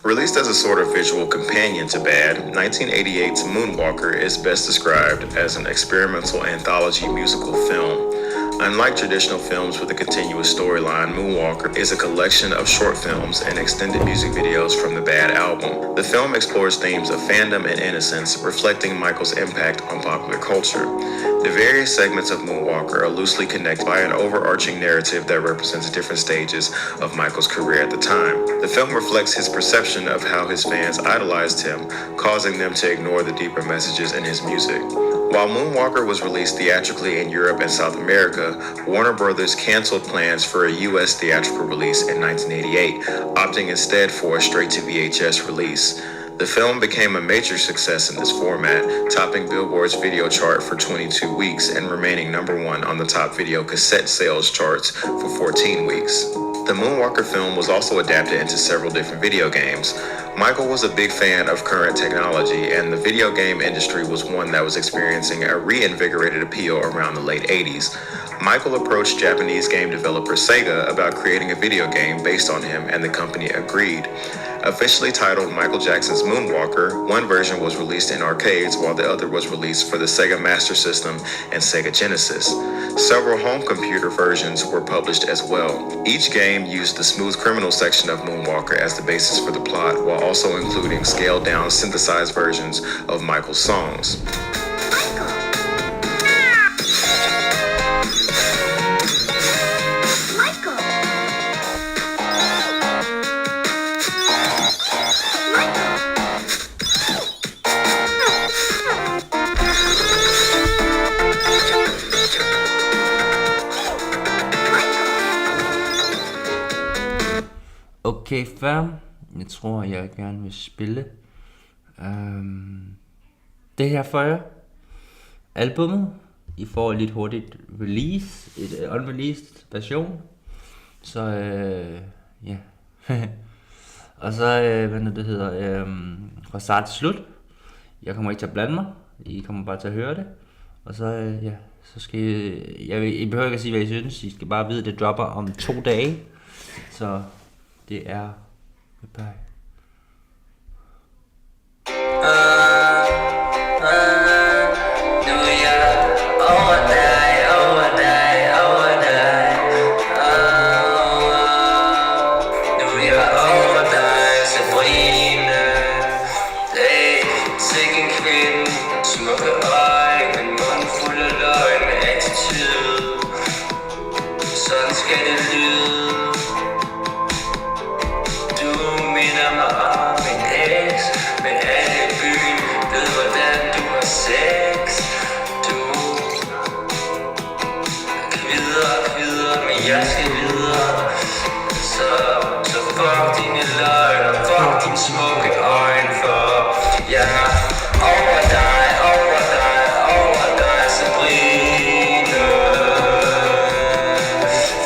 Released as a sort of visual companion to Bad, 1988's Moonwalker is best described as an experimental anthology musical film. Unlike traditional films with a continuous storyline, Moonwalker is a collection of short films and extended music videos from the Bad album. The film explores themes of fandom and innocence, reflecting Michael's impact on popular culture. The various segments of Moonwalker are loosely connected by an overarching narrative that represents different stages of Michael's career at the time. The film reflects his perception of how his fans idolized him, causing them to ignore the deeper messages in his music. While Moonwalker was released theatrically in Europe and South America, Warner Brothers canceled plans for a U.S. theatrical release in 1988, opting instead for a straight-to-VHS release. The film became a major success in this format, topping Billboard's video chart for 22 weeks and remaining #1 on the top video cassette sales charts for 14 weeks. The Moonwalker film was also adapted into several different video games. Michael was a big fan of current technology, and the video game industry was one that was experiencing a reinvigorated appeal around the late 80s. Michael approached Japanese game developer Sega about creating a video game based on him, and the company agreed. Officially titled Michael Jackson's Moonwalker, one version was released in arcades while the other was released for the Sega Master System and Sega Genesis. Several home computer versions were published as well. Each game used the Smooth Criminal section of Moonwalker as the basis for the plot, while also including scaled-down synthesized versions of Michael's songs. Okay, fam. Jeg tror, jeg gerne vil spille det her for jer. Albummet. I får lidt hurtigt release, et unreleased version. Så ja. Og så, hvad det hedder, fra start til slut. Jeg kommer ikke til at blande mig. I kommer bare til at høre det. Og så, ja, så skal I behøver ikke at sige, hvad I synes. I skal bare vide, at det dropper om 2 dage. Så det er goodbye. Jeg skal videre, så fuck dine løgner, fuck dine smukke øjne, for jeg er over dig, Sabrina.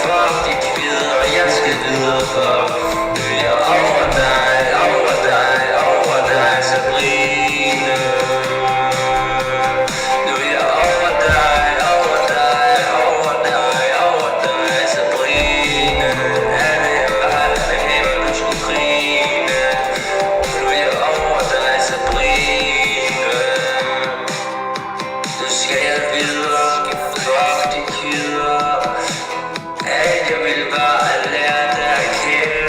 Fuck de kvider, jeg skal videre, for nu er jeg over dig, Sabrina. Nu er jeg over dig, Sabrina. Alle jeg var med ham, du skulle grine. Nu er jeg over dig, Sabrina. Nu skal jeg videre, fuck de kvider. Alt jeg vil bare lære dig at kende,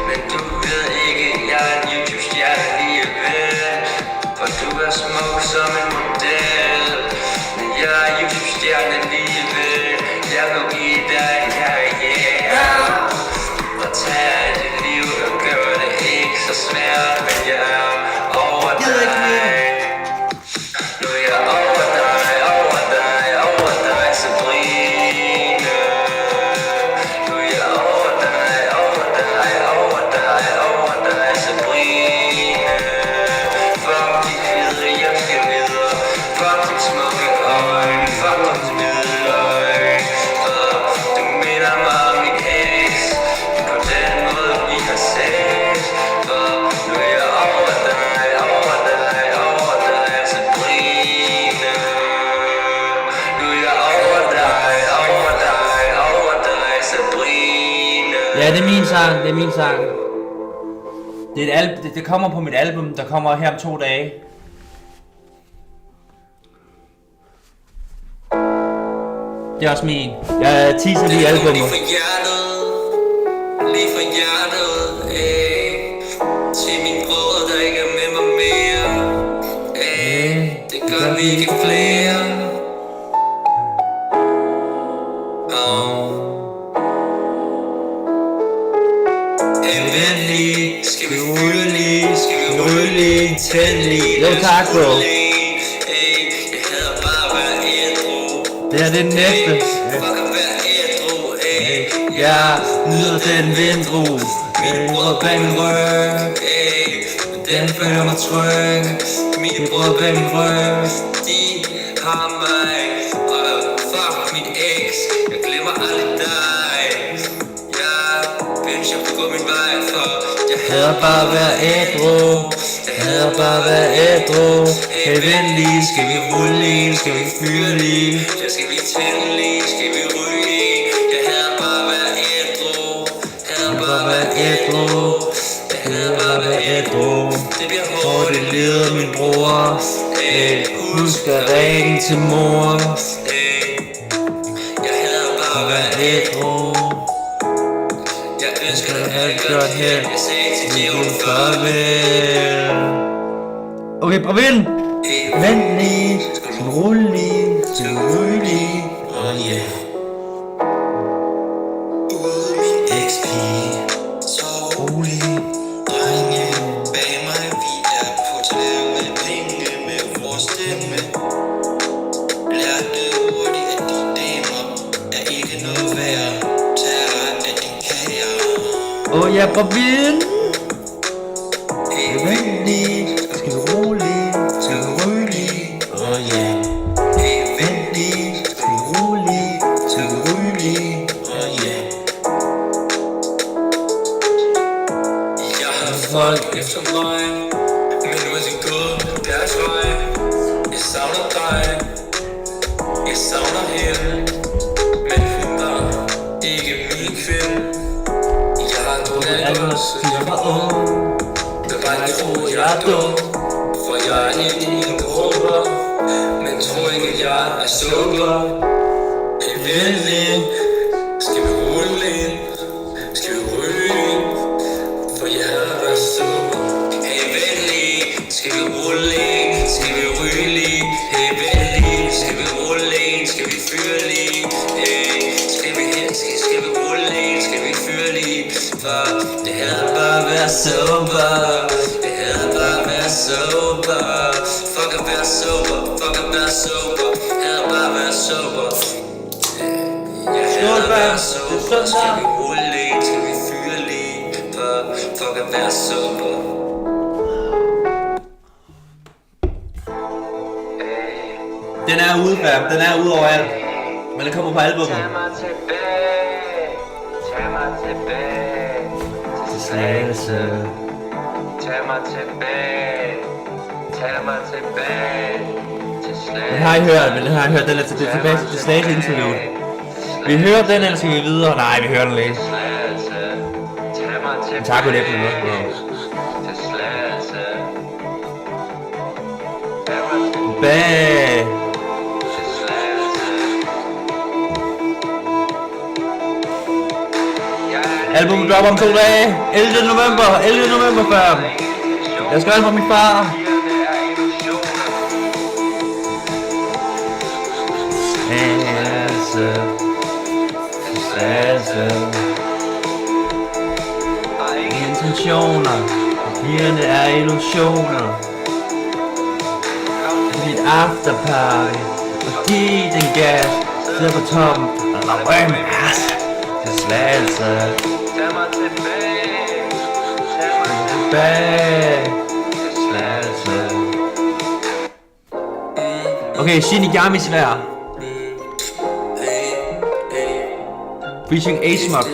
men du ved ikke, jeg er en YouTube-stjerne alligevel. For du er smuk som en model, men jeg er YouTube-stjerne alligevel. Jeg vil give dig en karriere og tage dit liv og gøre det ikke så svært, men jeg er over dig. Nu er jeg over dig, Sabrina. Nu er jeg over dig, Sabrina. Fuck de kvider, jeg skal videre. Fuck de smukke øjne, fuck de smide løgn. Du minder mig om min ex, på den måde vi har set. Nu er jeg over dig, Sabrina. Nu er jeg over dig, Sabrina. Ja, det er min sang. Det kommer på mit album, der kommer her om 2 dage. Det er også min. Jeg teaser lige albummet. Lige fra hjertet, til mine brødre, der ikke er med mig mere. Det gør vi ikke flere. Venlig, skal vi fylde lige, skal vi ryge lige, tænde lige. Jo tak, bro. Jeg hader bare at være ædru. Det her det er den næste. Fuck at være ædru, Jeg nyder den vindru. mine brødre bag min ryg, men den føler mig tryg. Mine brødre bag min ryg, de har mig. Og fuck min ex, jeg glemmer aldrig dig. Jeg ønsker at gå min vej, for jeg hader bare at være ædru. Jeg hader bare at være ædru. Hey venlig, skal vi rulle lige, skal vi fyre lige. Jeg skal vi tænde lige, skal vi ryge lige. Jeg hader bare at være ædru. Hader bare at være ædru. Jeg hader bare at være hvor det leder min bror. Husk at ringe til mor. Jeg hader bare at være ædru. Jeg ønsker dig alt godt held. Jeg sagde til djævlen farvel. Okay, prøv ind. Vent lige, skal vi rulle lige, skal vi rulle lige. Oh yeah. Ude min eks-pige, så rolig. Drenge bag mig, vi er på turné med penge med vores stemme. Lærte hurtigt, at de damer er ikke noget værd. Tag dig af din kager. Åh, jeg prøv ind. Vent lige, skal vi rulle lige, skal vi rulle lige. Oh yeah. Vent lige, skal vi rulle lige, skal vi rulle lige. Oh yeah. Jeg har folk efter mig, men nu er de gået deres vej. Jeg savner dig, jeg savner hende, men hun var ikke min kvinde. Jeg har drukket alt, så jeg var ung. Det var ikke tro, jeg er dum, for jeg er ikke en råber, men tror ikke, at jeg er sober. Hey venlig, skal vi rulle ind? Skal vi rulle ind? For jeg har været sober. Hey venlig, skal vi rulle ind? Skal vi ryge ind? Hey venlig, skal vi rulle ind? Skal vi fyre ind? Hey, skal vi rulle ind? Skal vi fyre ind? For det havde bare været sober. Det havde bare været sober. Fuck at være sober. Fuck at være sober. Havde bare været sober. Jeg havde været sober. Skal vi rulle ind? Skal vi fyre ind? For fuck at være sober. Den er ude, fam. Den er ude overalt. Men den kommer på albumet. Tag mig tilbage til Slagelse. Tag mig tilbage til Slagelse. Den har I hørt, men den har I hørt. Den er tilbage til Slagelse interview. Vi hører den, eller skal vi videre? Nej, vi hører den lige. Tak for det, for noget. Tilbage. Albummet dropper om 2 dage. 11. november, fam. Jeg skal fra min far. Intentioner. Pigerne er illusioner. Mit afterparty. Og giv den gas. Sidder på toppen. Og der røg med ass. Til Slagelse. Tag mig tilbage. Slagelse. Okay, Shinigami svær. Featuring A-Smock.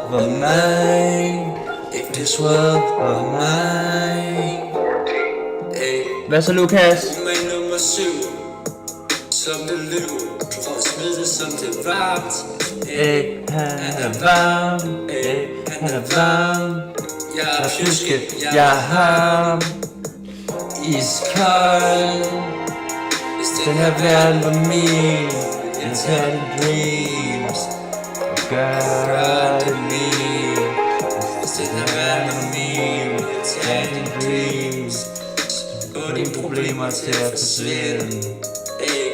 For mig. If this world var mig. Hvad så, Lukas? Med nummer 7. Som det løb. For at smide det, som det varmt. Han er varm. Han er varm. Jeg er pjuske. Jeg er ham. Iskold. Hvis Den her verden var min. Jeg tager dine dreams. Og gør det min. Hvis den her verden var min. Tag dine dreams. Få dine problemer til at forsvinde.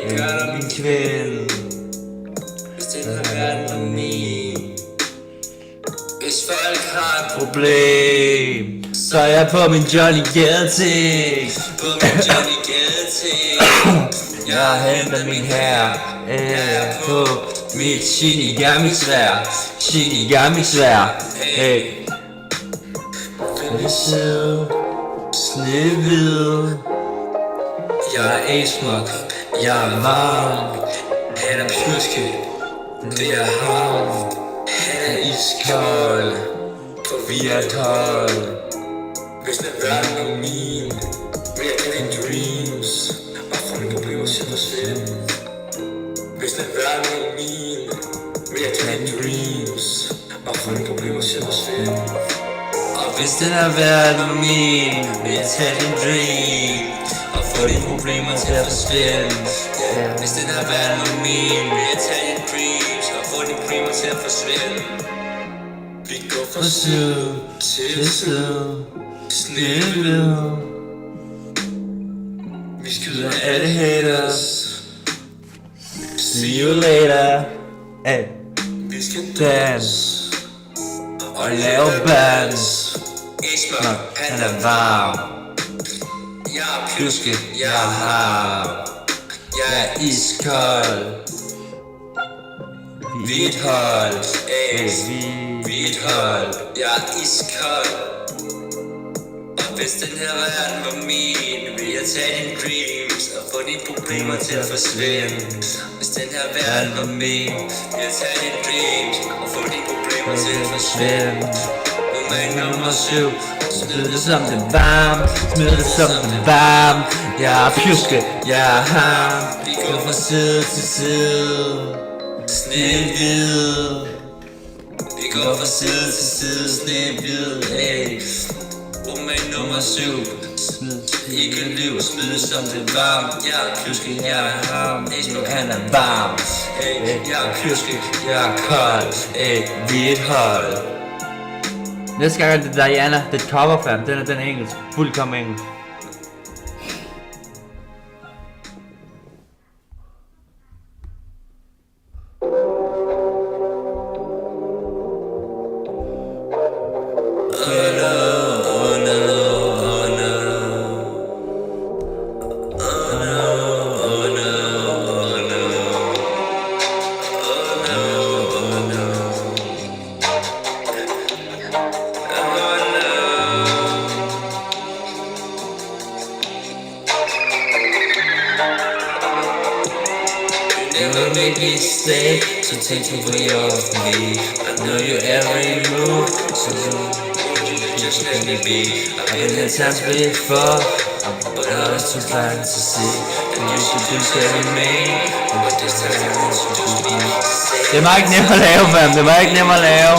Gør dig min kvinde. Hvis den her verden var min. Hvis folk har et Problem. Så er jeg på min Johnny Gade-ting. på min Johnny Gade-ting. Jeg henter min herre på mit Shinigami svær. Hey. Fældsød, snehvid. Jeg er A-Smock, jeg er varm. Han er pjuske, Det er ham. Han er iskold, for vi er 12. hvis den verden er min. Vil jeg kende dine dreams. Og få mine problemer til at forsvinde. Hvis den verden er min. Vil jeg kende dine dreams. Og få mine problemer til at forsvinde. Og Hvis den her verden var min, vil jeg tage din dream og få dine problemer til at forsvinde. Hvis den her verden var min, vil jeg tage dine dreams og få dine problemer til at forsvinde. Vi går fra syd til syd, snevide. Vi skyder alle haters. See you later. Hey. Vi skal Dance og lave bands. Isma, Han er varm. jeg er Pjuske, jeg er harm. Jeg er iskold. Hvidt hold. Hey, hvidt hold. Jeg er iskold. Og hvis den her verden var min, vil jeg tage dine dreams og få dine problemer til at forsvinde. Hvis den her verden var min, vil jeg tage dine dreams og få dine problemer til at forsvinde. Moment nummer 7. Smid det som det varm. Smid det som det varm. Jeg er pjuske, jeg er harm. Vi går fra side til side. Snehvid. Vi går fra side til side, snehvid, hey. Moment nummer 7. Ikke lyv, smid det som det varm. Jeg er pjuske, jeg er harm. Han er varm. Jeg er pjuske, Jeg er kold. Hvidt hold. Næste gang er det Diana, det coverfan. Den er engelsk. Fuldkommen engelsk. Never make me stay, so take your way off me. I know your every move, so won't you just let me be? I've been in times before, but I was too blind to see. And you should do scary me, but this time I want you to be. Det var ikke nemt at lave, fam. Det var ikke nemt at lave.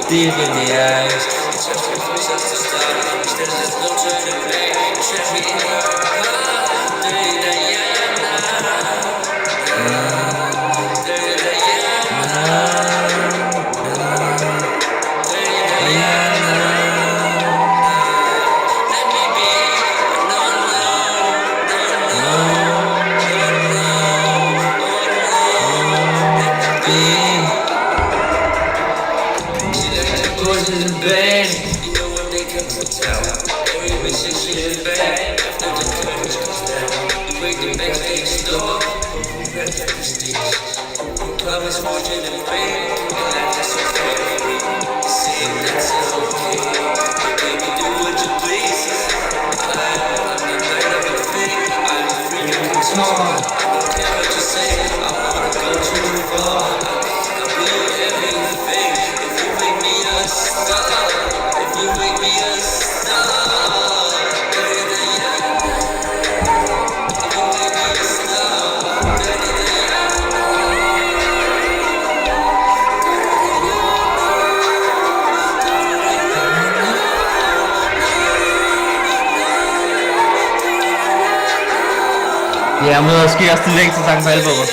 Deep in the eyes, touch me close as the start. Instead there's no turning back. Trap me in your heart, Promise fortune and fame, and life is so free. Saying that's okay, but baby do what you please. I'm the night of a thing, I'm free to control. I don't care what you say, I wanna go too far. I'll be everything if you make me a star. If you make me a star. Ja, men måske også den længste sang på albumet.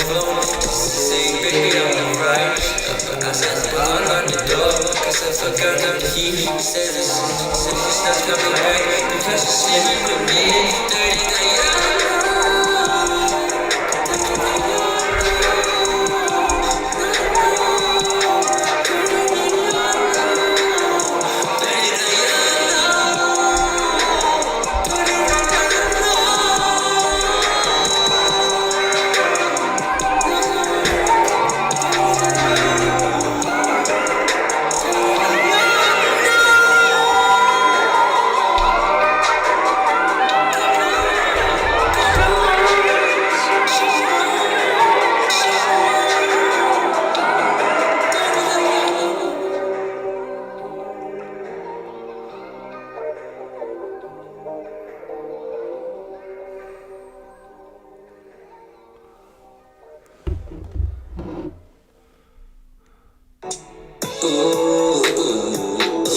Saying, baby, I'm right. Cause I bought on the door, cause I forgot on the heat. Said it's not coming back, because you're sleeping with me. Dirty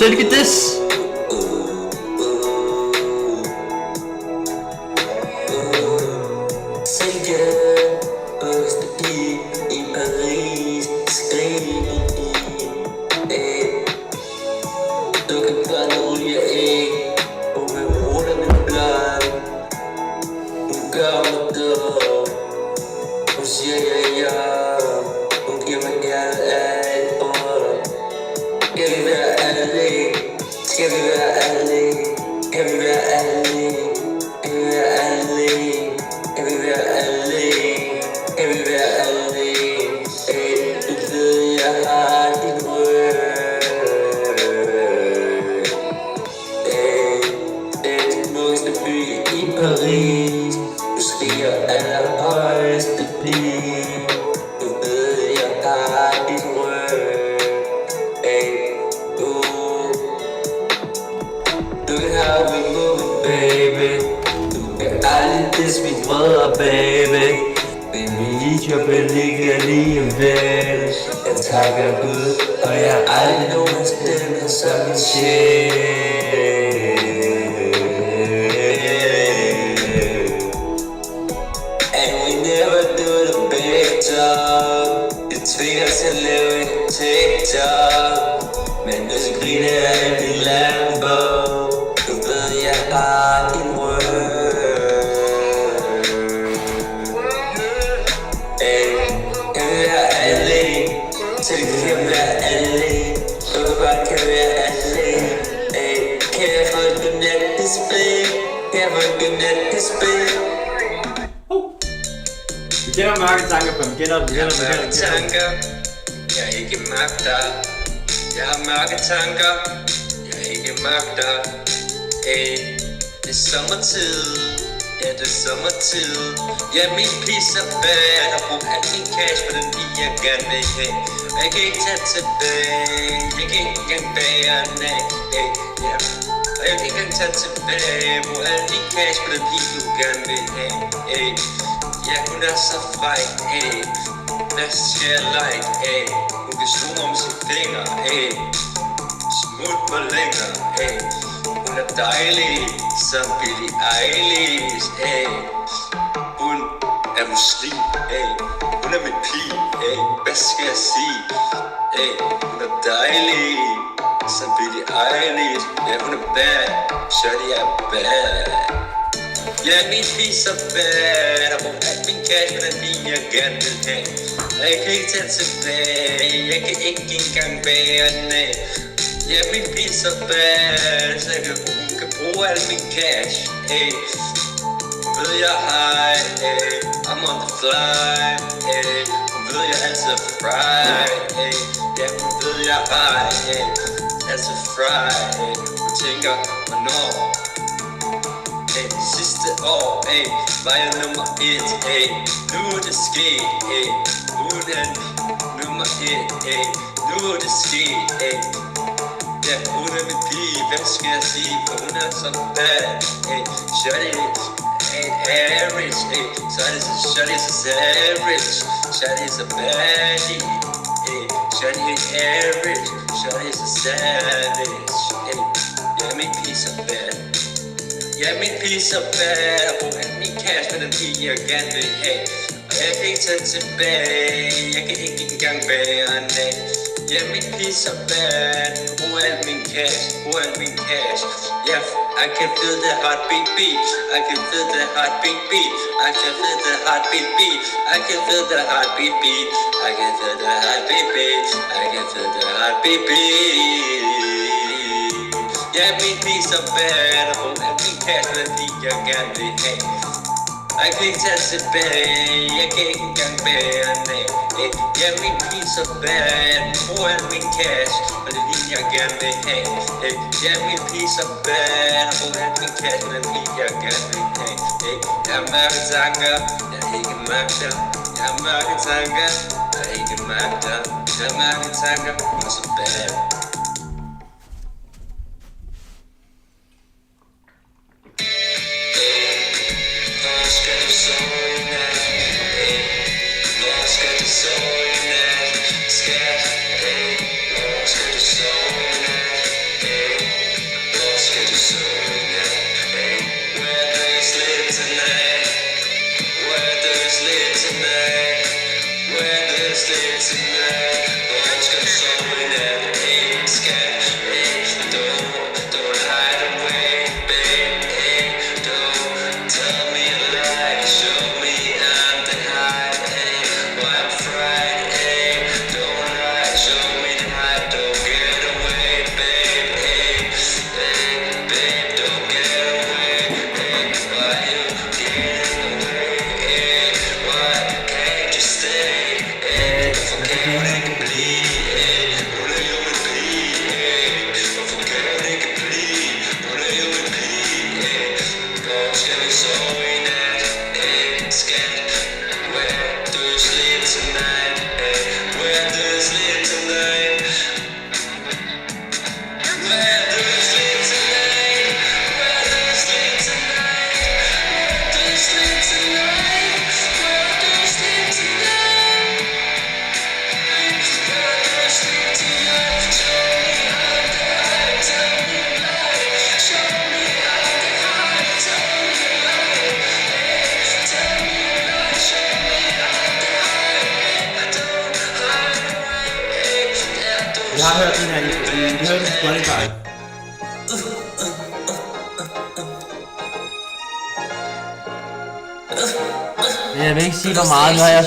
So look at this. Vi kender mørke tanker, for vi kender mørke tanker, jeg ikke magter. Jeg har mørke tanker, jeg ikke magter. Hey, det er sommertid, ja det er sommertid. Ja, min pisse er bad, har brugt al min cash på den bil, jeg gerne vil have. Og jeg kan ikke tage tilbage, jeg kan ikke engang bære den af. Hey, ja. Og jeg kan ikke engang tage tilbage, brug al min cash på den bil, du gerne vil have. Hey. Ja, hun er så fræk, hey. Hvad skal jeg like, hey. Hun kan slå mig om sine fingre, hey. Smut mig længere, hey. Hun er dejlig, som Billie Eilish, hey. Hun er muslim, hey. Hun er min pige, hey. Hvad skal jeg sige, hey. Hun er dejlig, som Billie Eilish. Ja, hun er bad, shawty er bad. Ja, min pige er bad. Jeg bruger alt min cash på den bil, jeg gerne vil have. Og jeg kan ikke tage tilbage, jeg kan ikke engang bære den af. Ja, min pige er bad, så hun kan bruge al min cash, hey. Hun ved jeg er high, hey. I'm on the fly, hey. Hun ved jeg altid er fry, hey. Ja, hun ved jeg er high, hey. Altid fry, hey. Hun tænker, hvornår? Hey, sidste år, hey, var jeg nummer 1, hey. Nu er det sket, hey. Nu er den nummer 1, hey. Nu er det sket, hey. Ja, hun er min pige, hvad skal jeg sige? For hun er så bad, hey. Shawty ain't average, hey. Shawty så savage. Shawty så baddie, hey. Shawty ain't average. Shawty så savage, hey. Ja, min pige så bad. Ja, min pige så bad. Jeg bruger al min cash med den pige, jeg gerne vil have. Og jeg kan ikke tage tilbage, jeg kan ikke engang bære den af. Yeah, min piece of bad. Brug alt min cash, brug alt min cash. Yeah, I can feel the heartbeat beat. I can feel the heartbeat beat. I can feel the heartbeat beat. I can feel the heartbeat beat. I can feel the heartbeat beat. I can feel the heartbeat beat. Yeah, min piece of bad. Brug alt min cash, fordi jeg gerne vil have. Jeg kan ikke tage tilbage, jeg kan ikke engang bære af. Jeg er min piece of bad, brug al min cash, og det er lige jeg gerne vil have. Jeg er min piece of bad, brug al min cash, og det er lige jeg gerne vil have. Jeg har mørke tanker, jeg har ikke magter. Jeg har mørke tanker, jeg har ikke magter. Jeg har mørke tanker, jeg er så bad. Jeg har hørt den her i hørt den på Spotify. Jeg vil ikke sige hvor meget, nu har jeg